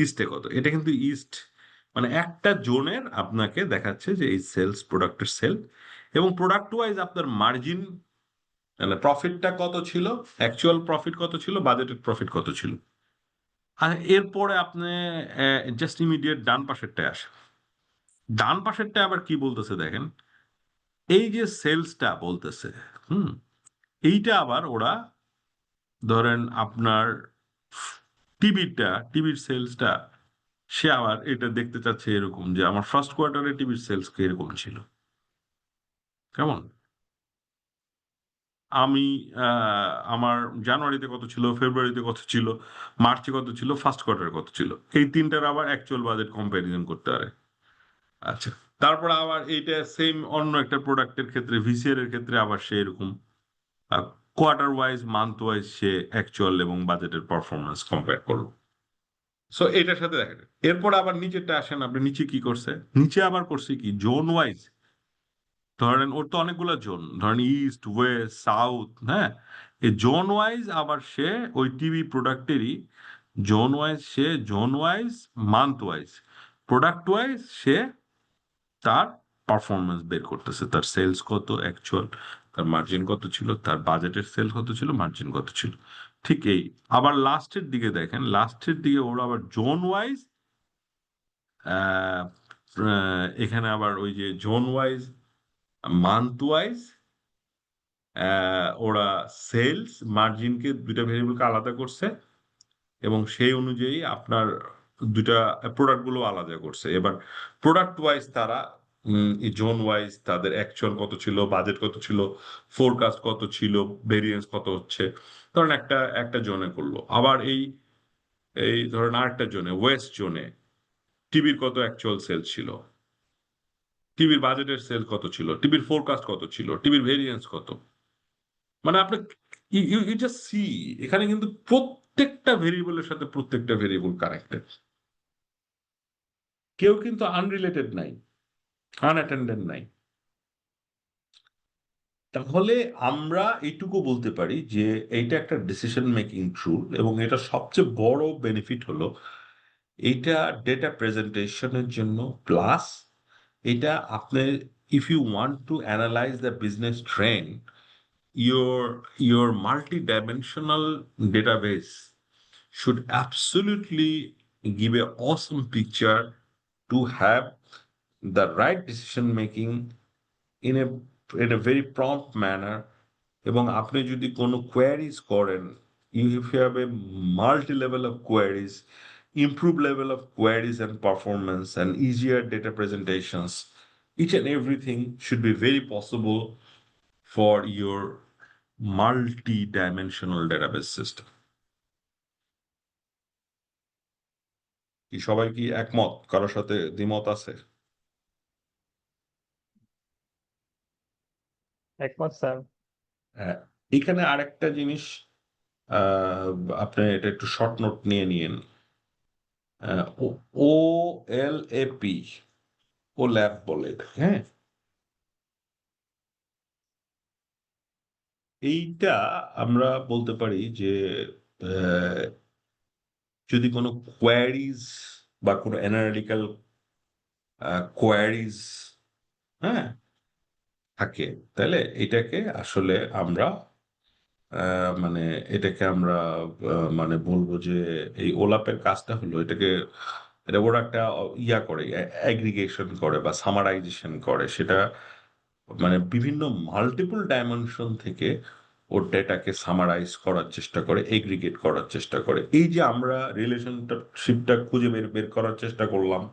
ইস্টে কত। এটা কিন্তু ইস্ট, মানে একটা জোনের আপনাকে দেখাচ্ছে যে এই সেলস, প্রোডাক্টের সেল, এবং প্রোডাক্ট ওয়াইজ আপনার মার্জিন, মানে প্রফিটটা কত ছিল, অ্যাকচুয়াল প্রফিট কত ছিল, বাজেটেড প্রফিট কত ছিল। আর এরপরে আপনি জাস্ট ইমিডিয়েট ডান পাশেরটায় আসে। ডান পাশেরটা আবার কি বলতেছে দেখেন, এই যে সেলসটা বলতেছে, এইটা আবার ওরা ধরেন আপনার টিভির সেলসটা, সে আবার এটা দেখতে চাচ্ছে এরকম যে আমার ফার্স্ট কোয়ার্টারে টিভির সেলস কিরকম ছিল, কেমন। আমি আমার জানুয়ারিতে কত ছিল, ফেব্রুয়ারিতে কত ছিল, মার্চে কত ছিল, ফার্স্ট কোয়ার্টারে কত ছিল, এই তিনটার আবার অ্যাকচুয়াল বাজেট কম্প্যারিজন করতে পারে। আচ্ছা, তারপর আবার এইটা সেম অন্য একটা প্রোডাক্টের ক্ষেত্রে, ভিসিআর এর ক্ষেত্রে আবার সে এরকম কোয়ার্টার ওয়াইজ, মান্থ ওয়াইজ সে অ্যাকচুয়াল এবং বাজেটের পারফরমেন্স কম্পেয়ার করলো। সো এটার সাথে দেখেন, এরপর আবার নিচেরটা আসেন, আপনি নিচে কি করছে, নিচে আবার করছে কি জোন ওয়াইজ। ধরেন ওর তো অনেকগুলো জোন, ধরেন ইস্ট, ওয়েস্ট, সাউথ, হ্যাঁ, এই জোন ওয়াইজ আবার সে ওই টিভি প্রোডাক্টেরই zone wise, month wise, product wise সে তার পারফরমেন্স বের করতেছে, তার সেলস কত অ্যাকচুয়াল, তার মার্জিন কত ছিল, তার বাজেটের সেল কত ছিল, মার্জিন কত ছিল। ঠিক এই আবার লাস্টের দিকে দেখেন, লাস্টের দিকে ওরা আবার জোন ওয়াইজ, এখানে আবার ওই যে জোন ওয়াইজ, মান্থ ওয়াইজ, ওরা সেলস মার্জিনকে দুইটা ভেরিয়েবলকে আলাদা করছে, এবং সেই অনুযায়ী আপনার দুইটা প্রোডাক্টগুলো আলাদা করছে। এবার প্রোডাক্ট ওয়াইজ তারা এই জোন ওয়াইজ তাদের অ্যাকচুয়াল কত ছিল, বাজেট কত ছিল, ফোরকাস্ট কত ছিল, ভেরিয়েন্স কত হচ্ছে, ধরেন একটা একটা জোনে করলো। আবার এই এই ধরেন আরেকটা জোনে, ওয়েস্ট জোনে টিভির কত অ্যাকচুয়াল সেল ছিল, টিভির বাজেটের সেল কত ছিল, টিভির ফোরকাস্ট কত ছিল, টিভির ভেরিয়েন্স কত। মানে আপনি ইউ জাস্ট সি, এখানে কিন্তু প্রত্যেকটা ভেরিয়েবলের সাথে প্রত্যেকটা ভেরিয়েবল কানেক্টেড, কেউ কিন্তু আনরিলেটেড নাই, আনঅ্যাটেন্ডেড নাই। তাহলে আমরা এইটুকু বলতে পারি যে এইটা একটা ডিসিশন মেকিং টুল, এবং এটা সবচেয়ে বড় বেনিফিট হলো এইটা ডেটা প্রেজেন্টেশনের জন্য, প্লাস এটা আপনি if you want to analyse the business trend, your multi-dimensional database should absolutely give a awesome picture to have the right decision making in a very prompt manner. এবং আপনি যদি কোনো queries করেন, if you have a multi level of queries, improve level of queries and performance and easier data presentations, each and everything should be very possible for your multi-dimensional database system. কি সবাই কি একমত, কারোর সাথে দ্বিমত আছে? একমত স্যার। হ্যাঁ, এখানে আরেকটা জিনিস, আহ, আপনি এটা একটু শর্ট নোট নিয়ে নিন। ও এল এ পি, ও ল্যাব বলে এটাকে, হ্যাঁ। এইটা আমরা বলতে পারি যে আহ, যদি কোনো কোয়ারিজ বা কোনো অ্যানালিটিক্যাল কোয়ারিজ হ্যাঁ থাকে, তাহলে এটাকে আসলে আমরা মানে এটাকে আমরা মানে বলবো যে এই ওলাপের কাজটা হলো এটাকে, এটা ওরা একটা ইয়া করে, অ্যাগ্রিগেশন করে বা সামারাইজেশন করে, সেটা মানে বিভিন্ন মাল্টিপল ডাইমেনশন থেকে ওর ডেটাকে সামারাইজ করার চেষ্টা করে, এগ্রিগেট করার চেষ্টা করে। এই যে আমরা রিলেশনশিপটা খুঁজে বের বের করার চেষ্টা করলাম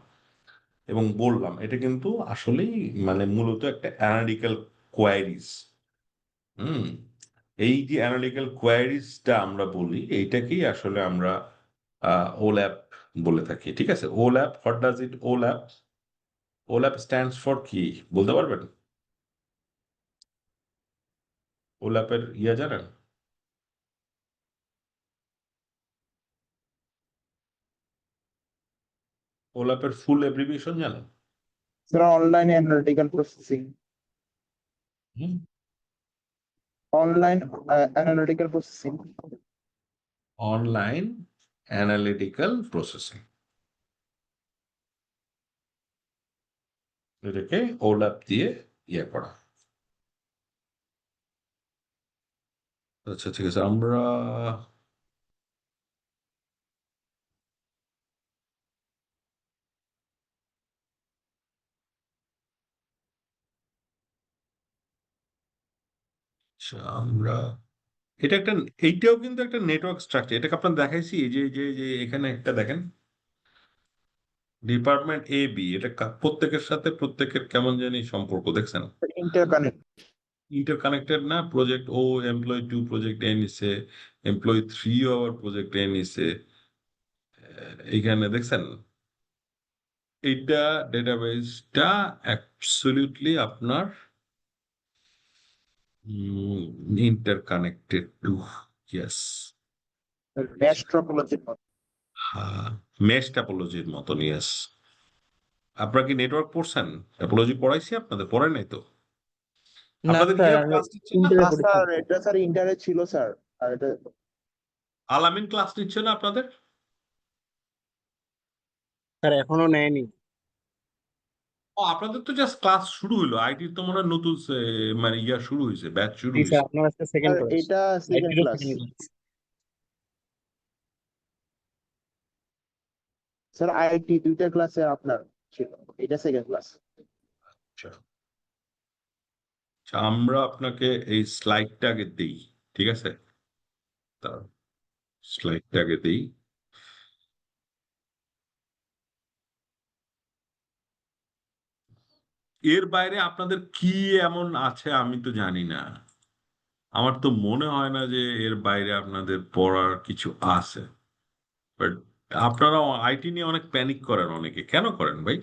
এবং বললাম, এটা কিন্তু আসলেই মানে মূলত একটা অ্যানালিটিক্যাল কোয়ারিজ। হুম, এই যে অ্যানালিটিক্যাল কোয়ারিজটা আমরা বলি, এইটাকেই আসলে আমরা ওল্যাপ বলে থাকি। ঠিক আছে, OLAP, what does it OLAP? OLAP stands for কি বলতে পারবেন? ওল্যাপের ইয়া জানেন? ওল্যাপের ফুল অ্যাব্রিভিয়েশন জানেন? Sir online analytical processing, hmm, online analytical processing. Online analytical processing, এটাকে ওল্যাপ দিয়ে ইয়ে করা। আচ্ছা ঠিক আছে, আমরা আচ্ছা, আমরা এটা একটা, এইটাও কিন্তু একটা নেটওয়ার্ক স্ট্রাকচার। এটাকে আপনার দেখাইছি, এই যে যে যে এখানে একটা দেখেন, ডিপার্টমেন্ট এ বি, এটা প্রত্যেকের সাথে প্রত্যেকের কেমন জানি সম্পর্ক, দেখছেন? ইন্টারকানেক্ট। ইন্টারকানেক্টেড না? প্রজেক্ট ও এমপ্লয় 2 প্রজেক্ট এ নিছে, এমপ্লয় 3 আবার প্রজেক্ট এ নিছে। এইখানে দেখছেন, এইটা ডেটাবেসটা অ্যাবসলিউটলি আপনার ইন্টারকানেক্টেড টু, ইয়েস, ম্যাশ টপোলজির মতো। হ্যাঁ, মেশ ট্যাপোলজির মতন, ইয়েস। আপনারা কি নেটওয়ার্ক পড়ছেন? ট্যাপোলজি পড়াইছি আপনাদের? পড়াই নাই তো? না আপনাদের স্যার, ইয়া আমি ক্লাস নিচ্ছে না? ইন্টারে না পড়েছি। স্যার, এটা স্যার ইন্টারে ছিল স্যার। আর এটা আলামিন ক্লাস নিচ্ছে না আপনাদের? স্যার এখনো নেয়নি। ও, আপনাদের তো জাস্ট ক্লাস শুরু হলো, আইটির তো মনে হয় নতুন মানে ইয়া শুরু হয়েছে, ব্যাচ শুরু জি স্যার, হয়েছে। আপনার আজকে সেকেন্ড স্যার ক্লাস। এটা সেকেন্ড আইটিরও class. Second class. Sir IT দুইটা ক্লাসে আপনার ছিল, এটা সেকেন্ড ক্লাস। আচ্ছা আচ্ছা, আমরা আপনাকে এই স্লাইডটা আগে দিই, ঠিক আছে? তা স্লাইডটা আগে দিই। এর বাইরে আপনাদের কি এমন আছে আমি তো জানি না। আমার তো মনে হয় না যে এর বাইরে আপনাদের পড়ার কিছু আছে। বাট আপনারা আইটি নিয়ে অনেক প্যানিক করেন, অনেকে কেন করেন ভাই?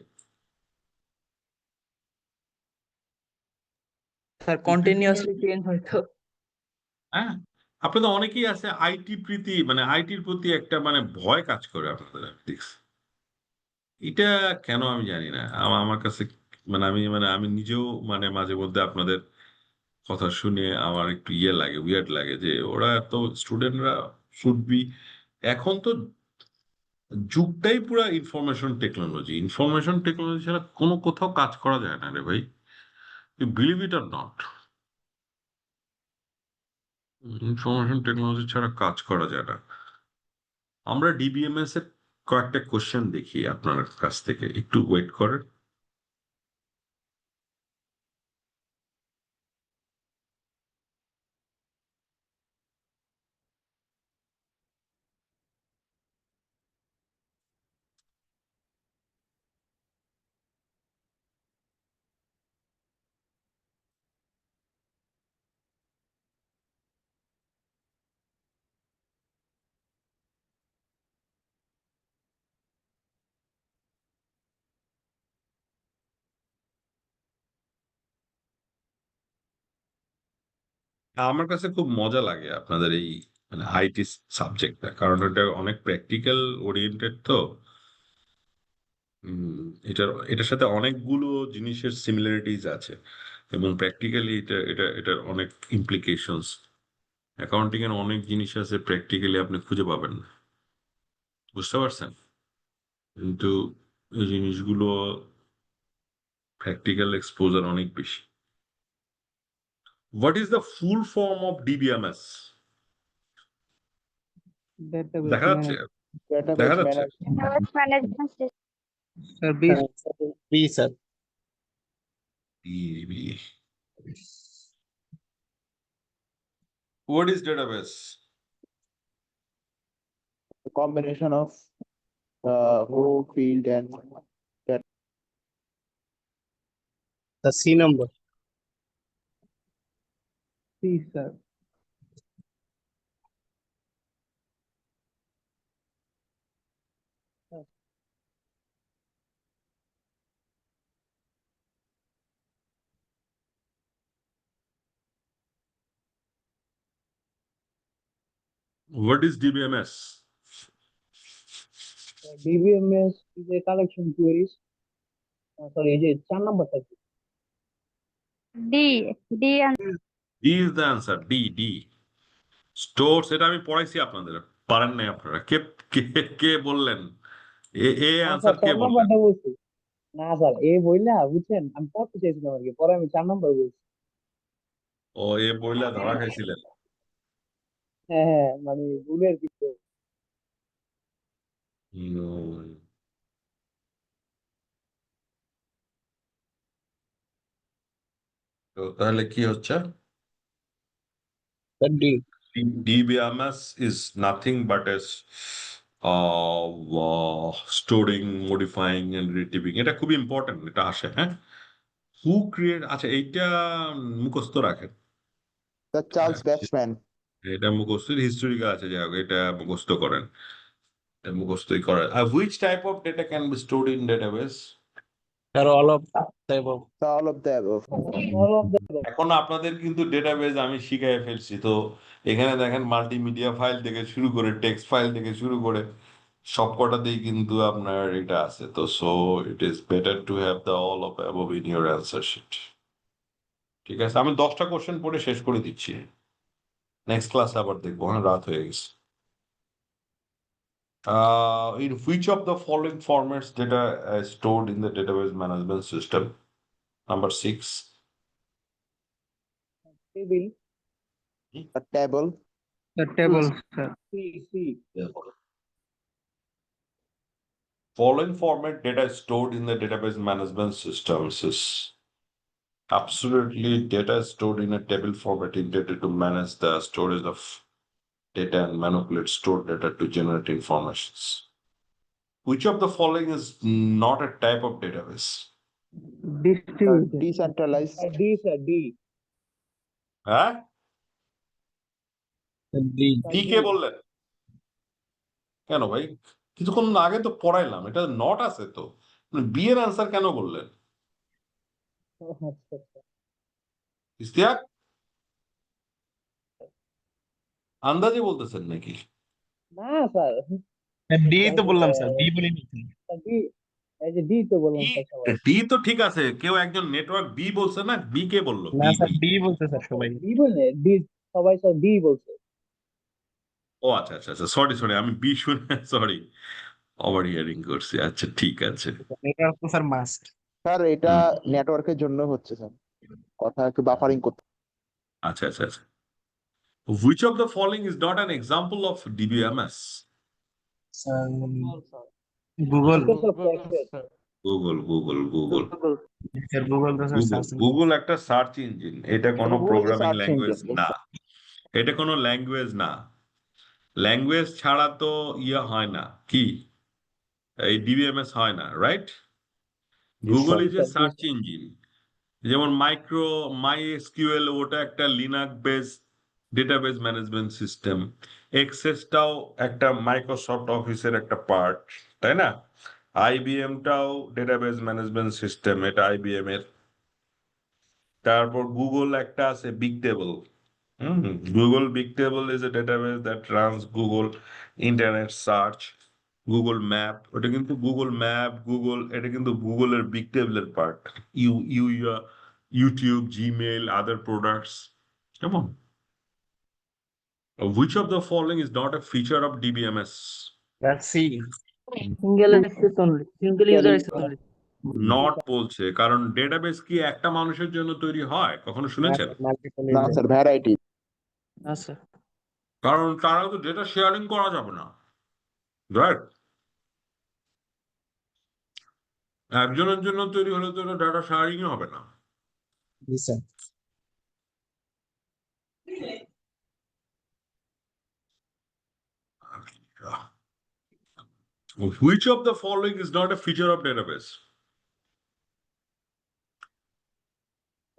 স্যার কন্টিনিউয়াসলি চেঞ্জ হয়তো। হ্যাঁ, আপনাদের অনেকেই আছে আইটি প্রীতি, মানে আইটির প্রতি একটা মানে ভয় কাজ করে আপনাদের, আমি দেখছি। এটা কেন আমি জানি না। আমার কাছে মানে আমি নিজেও মানে মাঝে মধ্যে আপনাদের কথা শুনে আমার একটু ইয়ে লাগে, উইয়ার্ড লাগে যে ওরা তো স্টুডেন্টরা শুড বি, এখন তো যুগটাই পুরো ইনফরমেশন টেকনোলজি ছাড়া কোনো কোথাও কাজ করা যায় না রে ভাই, you believe it or not. Information technology ছাড়া কাজ করা যায় না। আমরা ডিবিএমএস এর কয়েকটা কোশ্চেন দেখি আপনার কাছ থেকে, একটু ওয়েট করেন। আমার কাছে খুব মজা লাগে আপনাদের এই মানে আইটি সাবজেক্টটা, কারণ এটা অনেক প্র্যাকটিক্যাল ওরিয়েন্টেড তো। এটার সাথে অনেকগুলো জিনিসের সিমিলারিটিজ আছে এবং প্র্যাকটিক্যালি এটার অনেক ইমপ্লিকেশনস। অ্যাকাউন্টিং এর অনেক জিনিস আছে প্র্যাকটিক্যালি আপনি খুঁজে পাবেন না, বুঝতে পারছেন? কিন্তু এই জিনিসগুলো প্র্যাকটিক্যাল এক্সপোজার অনেক বেশি। What is the full form of DBMS? দেখা যাচ্ছে? Database দেখা যাচ্ছে? management. Database management system. Sir B sir DB. What is database? A combination of row, field, and the C number. C, sir. What is DBMS? DBMS is a collection queries. Sorry, এই যে 4 নাম্বারটা কি? D. D and D is the answer. D. Stores, এটা আমি পড়াইছি আপনাদের, পারেন নাই আপনারা। কে কে কে বললেন? এ না আনসার স্যার কে 4 বললেন? নাম্বারটা বলছি। না স্যার এই বইলা বুঝছেন আমি পড়তে চাইছিলাম আর কি, পরে আমি 4 নাম্বার বলছি। ও এ বইলা ধরা খাইছিলেন। হ্যাঁ মানে ভুলের কিছু। হুম। তো তাহলে কি হচ্ছে? Sir, D. DBMS is nothing but as storing, modifying and retrieving. এটা খুব ইম্পর্টেন্ট, এটা আসে, হ্যাঁ। হু ক্রিয়েট, আচ্ছা এইটা মুখস্থ রাখেন। the Charles Bassman. এটা মুখস্থ, হিস্টোরিক্যাল আছে, যাই হোক এটা মুখস্থ করেন, এটা মুখস্থই করেন। Which type of data can be stored in database? Sir, all of the above. All of the above. All of the এখন আপনাদের কিন্তু ডেটাবেজ আমি শিখাই ফেলছি, তো এখানে দেখেন মাল্টিমিডিয়া ফাইল থেকে শুরু করে টেক্সট ফাইল থেকে শুরু করে সব কটাতেই কিন্তু আপনার এটা আছে। তো so it is better to have the all of above in your answer sheet. ঠিক আছে, আমি 10টা কোশ্চেন পড়ে শেষ করে দিচ্ছি, নেক্সট ক্লাস আবার দেখবো। হ্যাঁ, রাত হয়ে গেছে। In which of the following formats data is stored in the database management system? Number 6. table. A table. The table, sir. C. Following format data is stored in the database management systems is absolutely data is stored in a table format intended to manage the storage of data and manipulate stored data to generate informations. Which of the following is not a type of database? Distributed. Decentralized. D, sir. D. হ্যাঁ, D. কি কে বললেন? কেন ভাই, কিছুক্ষণ আগে তো পড়াইলাম, এটা not আছে তো, বি এর আনসার কেন বললেন? ইস্তিয়াক, আন্দাজে বলতেছেন নাকি? না স্যার D তো বললাম স্যার, B বলিনি। D, এই যে D তো বললাম স্যার সবাই। ডি তো ঠিক আছে, কেউ একজন নেটওয়ার্ক বি বলছে না, বি কে বললো? না বি স্যার, বি। D বলতে স্যার সবাই। D বলে D, সবাই স্যার D বলছে। ও আচ্ছা আচ্ছা আচ্ছা, সরি আমি বি শুনে সরি, ওভার হিয়ারিং করছি। আচ্ছা ঠিক আছে। নেটওয়ার্ক তো স্যার মাস্ট। স্যার এটা নেটওয়ার্কের জন্য হচ্ছে স্যার, কথা একটু বাফারিং করতে। আচ্ছা আচ্ছা আচ্ছা। Which of the following is not an example of DBMS? Sir Google. Google sir Google তো স্যার সার্চ গুগল একটা সার্চ ইঞ্জিন, এটা কোনো Google is a programming search language engine. না, এটা কোনো ল্যাঙ্গুয়েজ না। ল্যাঙ্গুয়েজ ছাড়া তো ইয়ে হয় না, কি এই ডিবিএমএস হয় না, right? Google is a search engine. যেমন মাই এসকিউএল, ওটা একটা Linux base database management system. এক্সেসটাও একটা মাইক্রোসফট অফিসের একটা পার্ট, তাই না? আইবিএমটাও ডেটাবেস ম্যানেজমেন্ট সিস্টেম, এটা আইবিএম এর। তারপর গুগল একটা আছে big table. Google big table is a database that runs Google internet search. Google map, ওটা কিন্তু গুগল ম্যাপ, এটা কিন্তু গুগলের বিগ টেবলের part. YouTube, Gmail, other products, কেমন? Which of the following is not a feature of DBMS? That C. Single access only, single user access only. Not বলছে, কারণ database কি একটা মানুষের জন্য তৈরি হয়? কখনো শুনেছেন? না স্যার, ভ্যারাইটি। না স্যার। কারণ তারা তো ডেটা শেয়ারিং করা যাবে না, রাইট? একজনের জন্য তৈরি হলে তো ডাটা শেয়ারিং হবে না। জি sir. Which of the following is not a feature of database?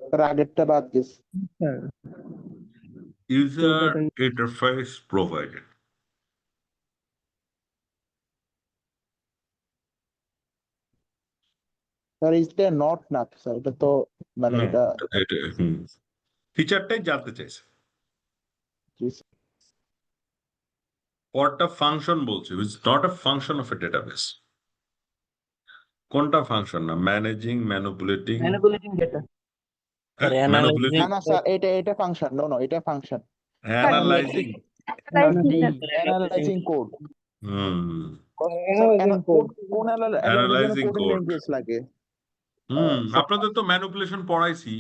Sir আগেরটা বাদ গেছে। User interface provided. স্যার এইটা নট না স্যার, এটা তো মানে এটা ফিচারটাই জানতে চাইছে। জি স্যার। পরটা ফাংশন বলছে, which is not a function of a database. কোনটা ফাংশন না? Managing, manipulating, manipulating data. Sir না ম্যানিপুলেটিং, না স্যার, এটা ফাংশন। নো এটা function. Analysing. Analysing code. Analysing code. কোন Analyzing কোডিং code. ল্যাঙ্গুয়েজ লাগে? আপনাদের তো ম্যানিপুলেশন পড়াইছি,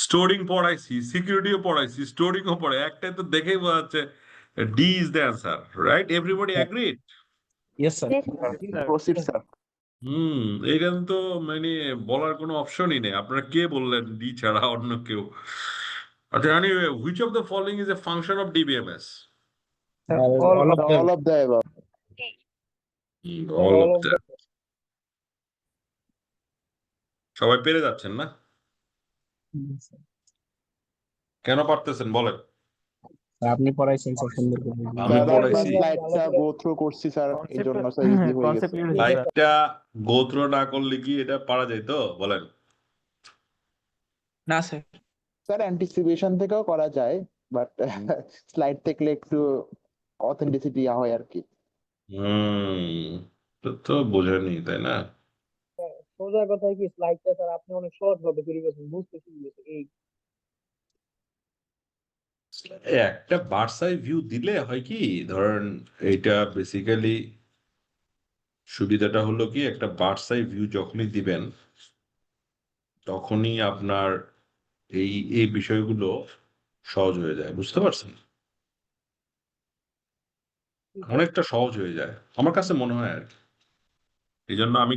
স্টোরিং পড়াইছি, সিকিউরিটিও পড়াইছি, স্টোরিংও পড়াই। একটাই তো দেখেই বোঝা যাচ্ছে D is the answer, right? Everybody agreed? Yes sir. Proceed sir. এইটা তো মানে বলার কোনো অপশনই নেই। আপনারা কে বললেন ডি ছাড়া অন্য কেউ? আচ্ছা, anyway, which of the following is a function of DBMS? All of the above. All of the. সবাই পেরে যাচ্ছেন না? কেন পারতেছেন বলেন? আপনি পড়াইছেন স্যার সুন্দর করে। আমি পড়াইছি। স্লাইডটা গো থ্রু করছি স্যার, এই জন্য স্যার ইজি হয়ে গেছে। লাইফটা গো থ্রু না করলে কি এটা পারা যায় তো? বলেন। না স্যার। স্যার অ্যান্টিসিপেশন থেকেও করা যায়, বাট স্লাইড থেকে একটু অথেন্টিসিটি হয় আর কি। তো বোঝেনি, তাই না? সোজা কথা কি, স্লাইডটা স্যার আপনি অনেক সহজ ভাবে তৈরি করেছেন, বুঝতে শিখে গেছে এই। একটা বার্সাই ভিউ দিলে হয় কি, ধরেন এইটা বেসিক্যালি সুবিধাটা হলো কি, একটা বার্সাই ভিউ যখনই দিবেন তখনই আপনার এই এই বিষয়গুলো সহজ হয়ে যায়, বুঝতে পারছেন? অনেকটা সহজ হয়ে যায় আমার কাছে মনে হয় আর কি। এই জন্য আমি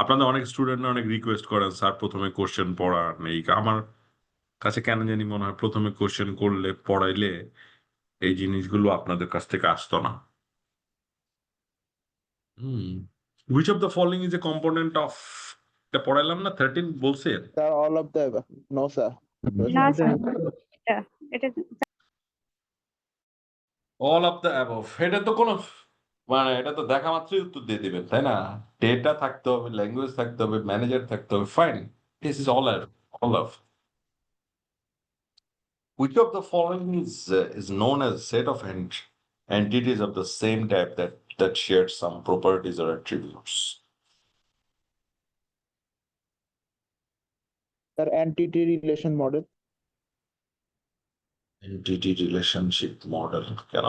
আপনাদের অনেক স্টুডেন্টরা অনেক রিকোয়েস্ট করেন, স্যার প্রথমে কোশ্চেন পড়ান। এই আমার কাছে কেন জানি মনে হয় প্রথমে কোশ্চেন করলে পড়াইলে এই জিনিসগুলো আপনাদের কাছ থেকে আসতো না। Which of the following is a component of, এটা পড়াইলাম না 13 বলছে? Sir all of the above. No sir. না স্যার, এটা অল অফ দ্য অ্যাবভ। এটা তো কোনো মানে এটা তো দেখা মাত্রই উত্তর দিয়ে দিবেন, তাই না? ডেটা থাকতে হবে, ল্যাঙ্গুয়েজ থাকতে হবে, ম্যানেজার থাকতে হবে, fine. This is all of. Which of the following is known as set of entities of the same type that share some properties or attributes? Sir entity relation model. Entity relationship model. কেন?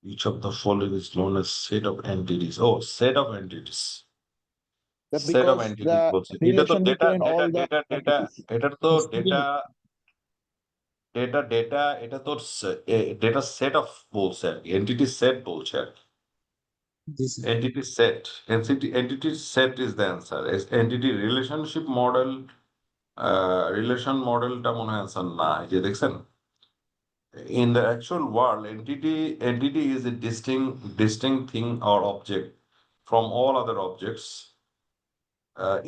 Each of the following is known as set of entities. Oh, set of entities. Set of entities বলছে। এটা তো data এটা তো data এটা তো data set of বলছে আর কি, এন্টিটি সেট বলছে আর কি। Entity set, entity set is the answer. Entity relationship model, relation মডেলটা মনে হয় অ্যান্সার না। এই যে দেখছেন, in the actual world, entity is a distinct thing or object from all other objects.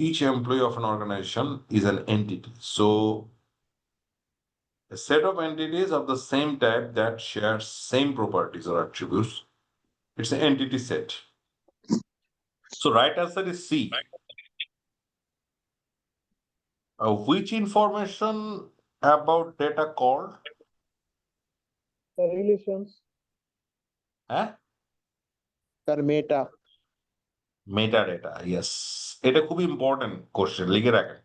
Each employee of an organization is an entity. So a set of entities of the same type that share same properties or attributes, it's an entity set. So right answer is C. Which information about data called? Relations. Sir meta. Metadata, yes. এটা খুব important question, লিখে রাখেন।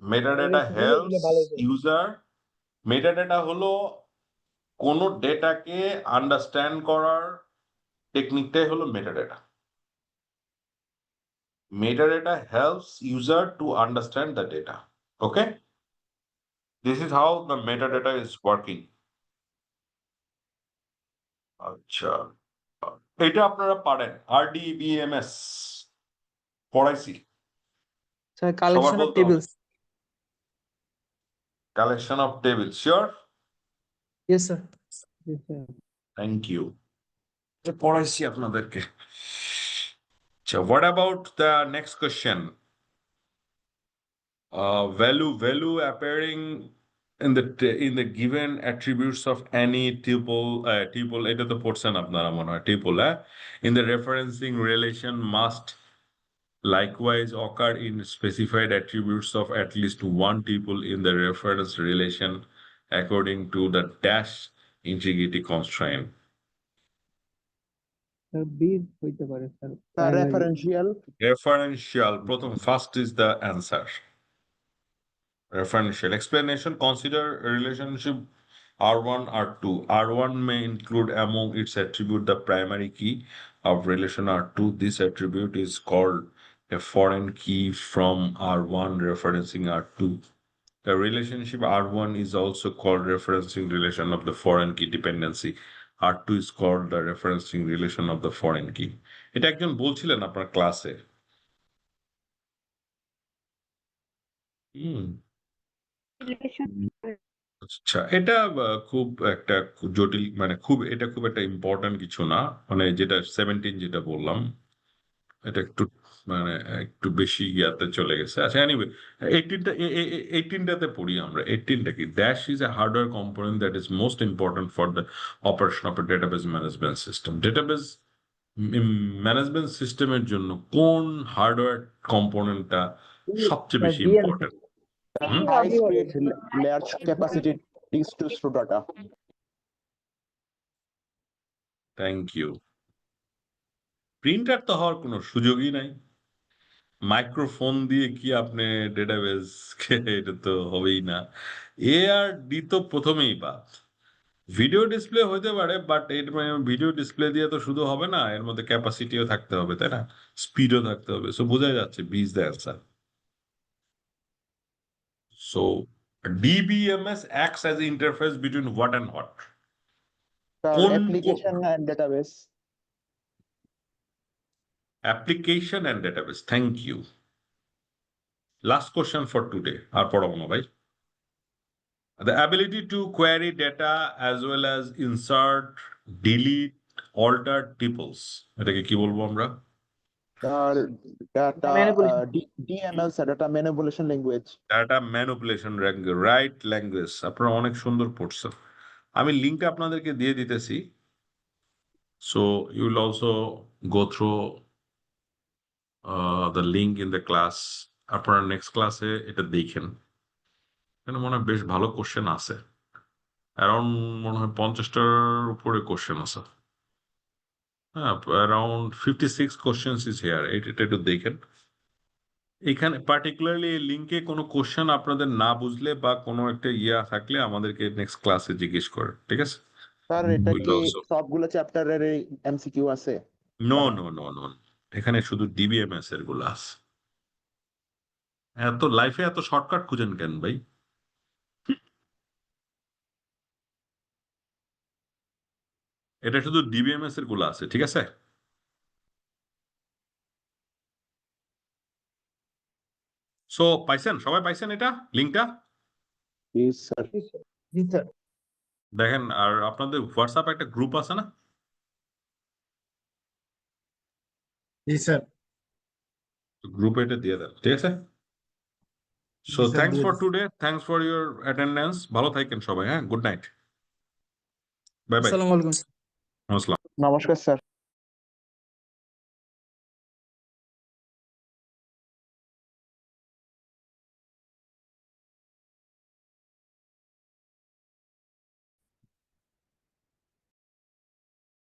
Metadata helps user. Metadata হলো কোন ডেটাকে understand করার টেকনিকটাই হলো metadata. Metadata helps user to understand the data. Okay? This is how the metadata is working. আচ্ছা, এটা আপনারা পারেন RDBMS পড়াইছি স্যার সবার কালেকশন অফ বলতে হবে tables collection of table sure yes sir Yes, sir. Thank you পড়াইছি আপনাদেরকে আচ্ছা what about the next question value appearing in the given attributes of any tuple এটা তো পড়ছেন আপনারা মনে হয় tuple in the referencing relation must likewise occur in specified attributes of at least one tuple in the reference relation according to the dash integrity constraint. Sir বীজ হইতে পারে sir sir primary Referential প্রথম first is the answer. Referential explanation, consider a relationship R1 R2. R1 may include among its attribute the primary key of relation R2. This attribute is called a foreign key from R1 referencing R2. The relationship R1 is also called referencing relation of the foreign key dependency. R2 is called the referencing relation of the foreign key. এটা একজন বলছিলেন আপনার ক্লাসে relation আচ্ছা এটা খুব একটা জটিল মানে এটা খুব একটা ইম্পর্টেন্ট কিছু না মানে যেটা 17 যেটা বললাম এটা একটু মানে একটু বেশি ইয়াতে চলে গেছে আচ্ছা এনিওয়ে 18টাতে পড়ি আমরা 18টা কি dash is a hardware component that is most important for the operation of a database management system database management সিস্টেমের জন্য কোন হার্ডওয়্যার কম্পোনেন্টটা সবচেয়ে বেশি important high speed large capacity disk to store data. Thank you printer তো হওয়ার কোনো সুযোগই নাই মাইক্রোফোন দিয়ে কি আপনি ডেটাবেস এটা তো হবেই না ARD তো প্রথমেই বাদ ভিডিও ডিসপ্লে হইতে পারে বাট এর মানে ভিডিও ডিসপ্লে দিয়ে তো শুধু হবে না এর মধ্যে ক্যাপাসিটিও থাকতে হবে তাই না স্পিডও থাকতে হবে সো বোঝা যাচ্ছে B is the answer so DBMS acts as the interface between what and what Sir, কোন application and database. application and database thank you last question for today আর পড়াবো না ভাই the ability to query data as well as insert delete alter tuples এটাকে কি বলবো আমরা Data Manipulation. DML sir, data manipulation language. Data manipulation right language আপনারা অনেক সুন্দর পড়ছেন আমি লিঙ্কটা আপনাদেরকে দিয়ে দিতেছি so you will also go through the link in the class আপনারা নেক্সট ক্লাসে এটা দেখেন এখানে মনে হয় বেশ ভালো কোশ্চেন আছে অ্যারাউন্ড মনে হয় 50টার উপরে কোশ্চেন আছে হ্যাঁ অ্যারাউন্ড 56 কোশ্চেন্স ইজ হেয়ার এটা একটু দেখেন এখানে পার্টিকুলারলি এই লিঙ্কে কোনো কোশ্চেন আপনাদের না বুঝলে বা কোনো একটা ইয়া থাকলে আমাদেরকে নেক্সট ক্লাসে জিজ্ঞেস করে ঠিক আছে স্যার এটা Will কি also. সবগুলো চ্যাপ্টারের এমসিকিউ আছে? নো নো নো নো এখানে শুধু DBMS এর গুলো আছে এত লাইফে এত শর্টকাট খুঁজেন কেন ভাই এটা শুধু DBMS এর গুলো আছে ঠিক আছে সো পাইছেন সবাই পাইছেন এটা লিঙ্কটা Yes, sir. জি স্যার দেখেন আর আপনাদের হোয়াটসঅ্যাপ একটা গ্রুপ আছে না জি স্যার গ্রুপে এটা দিয়ে দেন ঠিক আছে সো জি, স্যার, থ্যাংকস দিয়ে ফর দিচ্ছি। Today thanks for your attendance ভালো থাকেন সবাই হ্যাঁ গুড নাইট বাই বাই আসসালামু আলাইকুম আসসালাম নমস্কার স্যার।